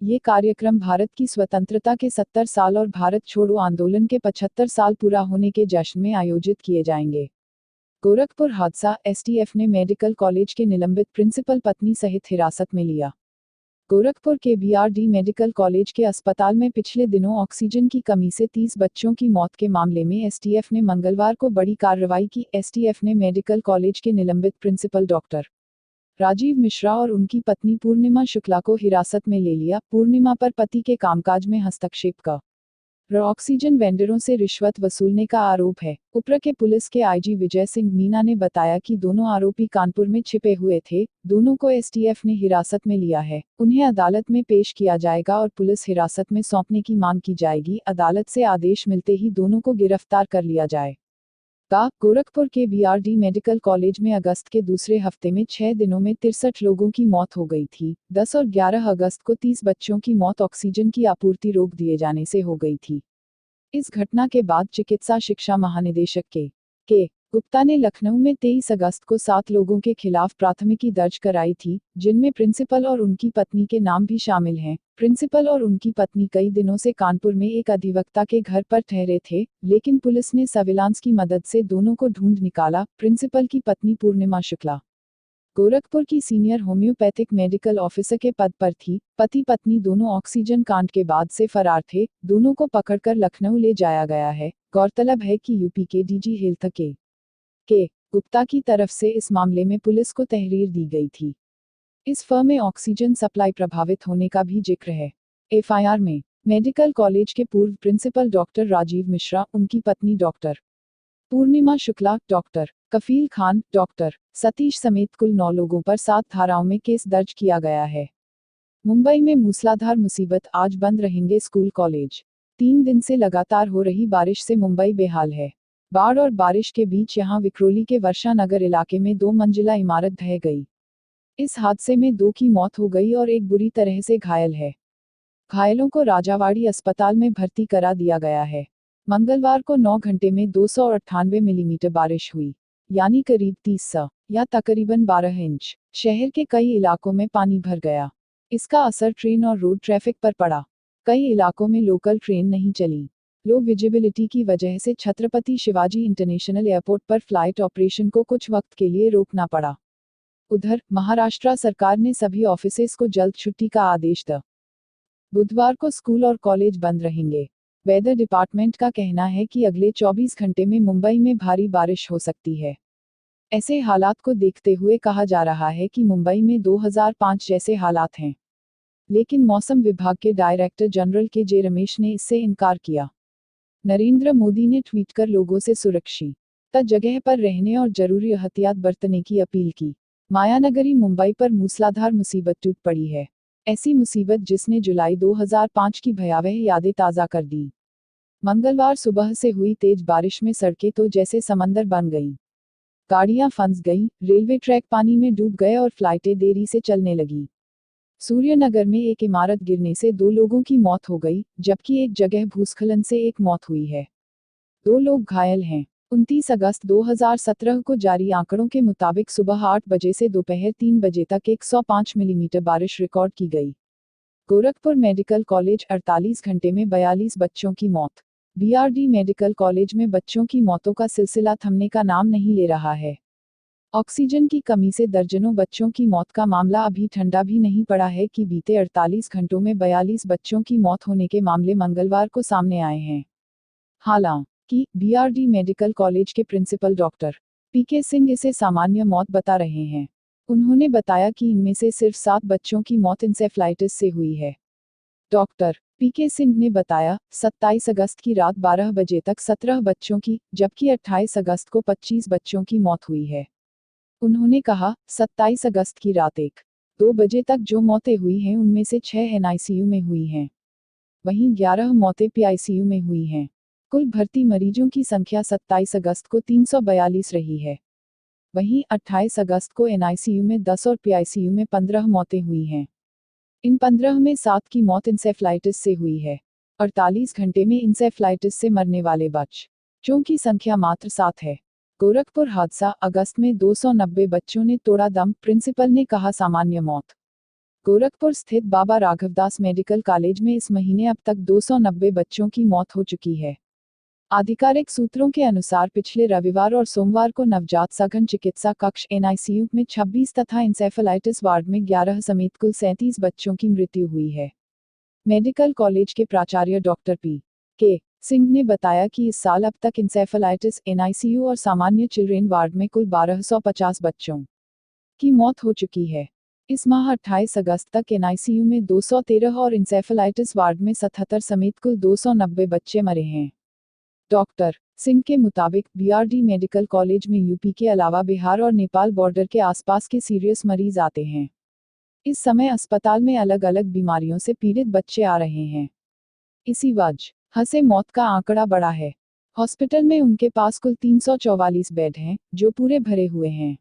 ये कार्यक्रम भारत की स्वतंत्रता के 70 साल और भारत छोड़ो आंदोलन के 75 साल पूरा होने के जश्न में आयोजित किए जाएंगे। गोरखपुर हादसा, एसटीएफ ने मेडिकल कॉलेज के निलंबित प्रिंसिपल पत्नी सहित हिरासत में लिया। गोरखपुर के बीआरडी मेडिकल कॉलेज के अस्पताल में पिछले दिनों ऑक्सीजन की कमी से 30 बच्चों की मौत के मामले में एसटीएफ ने मंगलवार को बड़ी कार्रवाई की। एसटीएफ ने मेडिकल कॉलेज के निलंबित प्रिंसिपल डॉक्टर राजीव मिश्रा और उनकी पत्नी पूर्णिमा शुक्ला को हिरासत में ले लिया। पूर्णिमा पर पति के कामकाज में हस्तक्षेप का ऑक्सीजन वेंडरों से रिश्वत वसूलने का आरोप है। उप्र के पुलिस के आईजी विजय सिंह मीना ने बताया कि दोनों आरोपी कानपुर में छिपे हुए थे। दोनों को एसटीएफ ने हिरासत में लिया है। उन्हें अदालत में पेश किया जाएगा और पुलिस हिरासत में सौंपने की मांग की जाएगी। अदालत से आदेश मिलते ही दोनों को गिरफ्तार कर लिया जाए। गोरखपुर के बीआरडी मेडिकल कॉलेज में अगस्त के दूसरे हफ्ते में 6 दिनों में 63 लोगों की मौत हो गई थी। 10 और 11 अगस्त को 30 बच्चों की मौत ऑक्सीजन की आपूर्ति रोक दिए जाने से हो गई थी। इस घटना के बाद चिकित्सा शिक्षा महानिदेशक के गुप्ता ने लखनऊ में 23 अगस्त को 7 लोगों के खिलाफ प्राथमिकी दर्ज कराई थी, जिनमें प्रिंसिपल और उनकी पत्नी के नाम भी शामिल हैं। प्रिंसिपल और उनकी पत्नी कई दिनों से कानपुर में एक अधिवक्ता के घर पर ठहरे थे, लेकिन पुलिस ने सर्विलांस की मदद से दोनों को ढूंढ निकाला। प्रिंसिपल की पत्नी पूर्णिमा शुक्ला गोरखपुर की सीनियर होम्योपैथिक मेडिकल ऑफिसर के पद पर थी। पति पत्नी दोनों ऑक्सीजन कांड के बाद से फरार थे। दोनों को पकड़कर लखनऊ ले जाया गया है। गौरतलब है कि यूपी के डीजी हेल्थ के गुप्ता की तरफ से इस मामले में पुलिस को तहरीर दी गई थी। इस फर्म में ऑक्सीजन सप्लाई प्रभावित होने का भी जिक्र है। एफआईआर में मेडिकल कॉलेज के पूर्व प्रिंसिपल डॉक्टर राजीव मिश्रा, उनकी पत्नी डॉक्टर पूर्णिमा शुक्ला, डॉक्टर कफील खान, डॉक्टर सतीश समेत कुल 9 लोगों पर 7 धाराओं में केस दर्ज किया गया है। मुंबई में मूसलाधार मुसीबत, आज बंद रहेंगे स्कूल कॉलेज। 3 दिन से लगातार हो रही बारिश से मुंबई बेहाल है। बाढ़ और बारिश के बीच यहां विक्रोली के वर्षा नगर इलाके में 2 मंजिला इमारत ढह गई। इस हादसे में 2 की मौत हो गई और एक बुरी तरह से घायल है। घायलों को राजावाड़ी अस्पताल में भर्ती करा दिया गया है। मंगलवार को 9 घंटे में 298 मिलीमीटर बारिश हुई, यानी करीब 30 या तकरीबन 12 इंच। शहर के कई इलाकों में पानी भर गया। इसका असर ट्रेन और रोड ट्रैफिक पर पड़ा। कई इलाकों में लोकल ट्रेन नहीं चली। लो विजिबिलिटी की वजह से छत्रपति शिवाजी इंटरनेशनल एयरपोर्ट पर फ्लाइट ऑपरेशन को कुछ वक्त के लिए रोकना पड़ा। उधर महाराष्ट्र सरकार ने सभी ऑफिसेज को जल्द छुट्टी का आदेश दिया। बुधवार को स्कूल और कॉलेज बंद रहेंगे। वेदर डिपार्टमेंट का कहना है कि अगले 24 घंटे में मुंबई में भारी बारिश हो सकती है। ऐसे हालात को देखते हुए कहा जा रहा है कि मुंबई में 2005 जैसे हालात हैं। लेकिन मौसम विभाग के डायरेक्टर जनरल के रमेश ने इससे इनकार किया। नरेंद्र मोदी ने ट्वीट कर लोगों से सुरक्षित जगह पर रहने और जरूरी एहतियात बरतने की अपील की। मायानगरी मुंबई पर मूसलाधार मुसीबत टूट पड़ी है। ऐसी मुसीबत जिसने जुलाई 2005 की भयावह यादें ताज़ा कर दी। मंगलवार सुबह से हुई तेज बारिश में सड़कें तो जैसे समंदर बन गईं। गाड़ियां फंस गईं, रेलवे ट्रैक पानी में डूब गए और फ्लाइटें देरी से चलने लगी। सूर्यनगर में एक इमारत गिरने से 2 लोगों की मौत हो गई, जबकि एक जगह भूस्खलन से एक मौत हुई है। 2 लोग घायल हैं। 29 अगस्त 2017 को जारी आंकड़ों के मुताबिक सुबह 8 बजे से दोपहर 3 बजे तक 105 मिलीमीटर बारिश रिकॉर्ड की गई। गोरखपुर मेडिकल कॉलेज 48 घंटे में 42 बच्चों की मौत। बीआरडी मेडिकल कॉलेज में बच्चों की मौतों का सिलसिला थमने का नाम नहीं ले रहा है। ऑक्सीजन की कमी से दर्जनों बच्चों की मौत का मामला अभी ठंडा भी नहीं पड़ा है कि बीते 48 घंटों में 42 बच्चों की मौत होने के मामले मंगलवार को सामने आए हैं। हालांकि बीआरडी मेडिकल कॉलेज के प्रिंसिपल डॉक्टर पीके सिंह इसे सामान्य मौत बता रहे हैं। उन्होंने बताया कि इनमें से सिर्फ 7 बच्चों की मौत इंसेफ्लाइटिस से हुई है। डॉक्टर पीके सिंह ने बताया, 27 अगस्त की रात 12 बजे तक 17 बच्चों की, जबकि 28 अगस्त को 25 बच्चों की मौत हुई है। उन्होंने कहा, 27 अगस्त की रात 1-2 बजे तक जो मौतें हुई हैं उनमें से 6 एनआईसीयू में हुई हैं। वहीं 11 मौतें पीआईसीयू में हुई हैं। कुल भर्ती मरीजों की संख्या 27 अगस्त को 342 रही है। वहीं 28 अगस्त को एनआईसीयू में 10 और पीआईसीयू में 15 मौतें हुई हैं। इन 15 में 7 की मौत इंसेफ्लाइटिस से हुई है। 48 घंटे में इंसेफ्लाइटिस से मरने वाले बच्चों की संख्या मात्र 7 है। गोरखपुर हादसा, अगस्त में 290 बच्चों ने तोड़ा दम, प्रिंसिपल ने कहा सामान्य मौत। गोरखपुर स्थित बाबा राघवदास मेडिकल कॉलेज में इस महीने अब तक 290 बच्चों की मौत हो चुकी है। आधिकारिक सूत्रों के अनुसार पिछले रविवार और सोमवार को नवजात सघन चिकित्सा कक्ष एनआईसीयू में 26 तथा इंसेफेलाइटिस वार्ड में 11 समेत कुल 37 बच्चों की मृत्यु हुई है। मेडिकल कॉलेज के प्राचार्य डॉक्टर पी.के. सिंह ने बताया कि इस साल अब तक इंसेफेलाइटिस एनआईसीयू और सामान्य चिल्ड्रेन वार्ड में कुल 1250 बच्चों की मौत हो चुकी है। इस माह 28 अगस्त तक एनआईसीयू में 213 और इंसेफेलाइटिस वार्ड में 77 समेत कुल 290 बच्चे मरे हैं। डॉक्टर सिंह के मुताबिक बीआरडी मेडिकल कॉलेज में यूपी के अलावा बिहार और नेपाल बॉर्डर के आसपास के सीरियस मरीज आते हैं। इस समय अस्पताल में अलग अलग बीमारियों से पीड़ित बच्चे आ रहे हैं। इसी वजह से मौत का आंकड़ा बढ़ा है। हॉस्पिटल में उनके पास कुल 344 बेड हैं, जो पूरे भरे हुए हैं।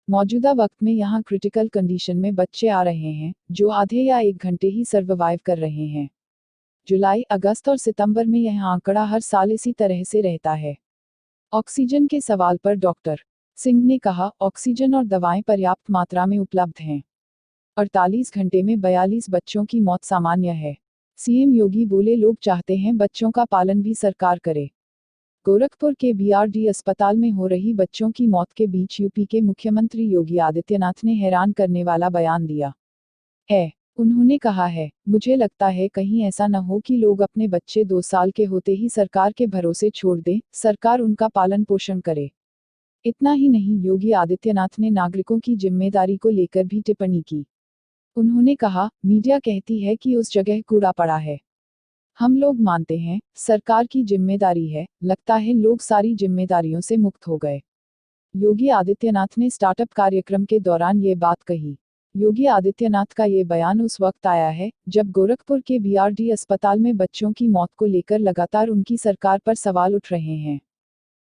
मौजूदा वक्त में यहाँ क्रिटिकल कंडीशन में बच्चे आ रहे हैं, जो आधे या 1 घंटे ही सर्वाइव कर रहे हैं। जुलाई, अगस्त और सितंबर में यह आंकड़ा हर साल इसी तरह से रहता है। ऑक्सीजन के सवाल पर डॉक्टर सिंह ने कहा, ऑक्सीजन और दवाएं पर्याप्त मात्रा में उपलब्ध हैं। 48 घंटे में 42 बच्चों की मौत सामान्य है। सीएम योगी बोले, लोग चाहते हैं बच्चों का पालन भी सरकार करे। गोरखपुर के बीआरडी अस्पताल में हो रही बच्चों की मौत के बीच यूपी के मुख्यमंत्री योगी आदित्यनाथ ने हैरान करने वाला बयान दिया है। उन्होंने कहा है, मुझे लगता है कहीं ऐसा न हो कि लोग अपने बच्चे 2 साल के होते ही सरकार के भरोसे छोड़ दें, सरकार उनका पालन पोषण करे। इतना ही नहीं, योगी आदित्यनाथ ने नागरिकों की जिम्मेदारी को लेकर भी टिप्पणी की। उन्होंने कहा, मीडिया कहती है कि उस जगह कूड़ा पड़ा है। हम लोग मानते हैं, सरकार की जिम्मेदारी है, लगता है लोग सारी जिम्मेदारियों से मुक्त हो गए। योगी आदित्यनाथ ने स्टार्टअप कार्यक्रम के दौरान ये बात कही। योगी आदित्यनाथ का ये बयान उस वक्त आया है, जब गोरखपुर के बीआरडी अस्पताल में बच्चों की मौत को लेकर लगातार उनकी सरकार पर सवाल उठ रहे हैं।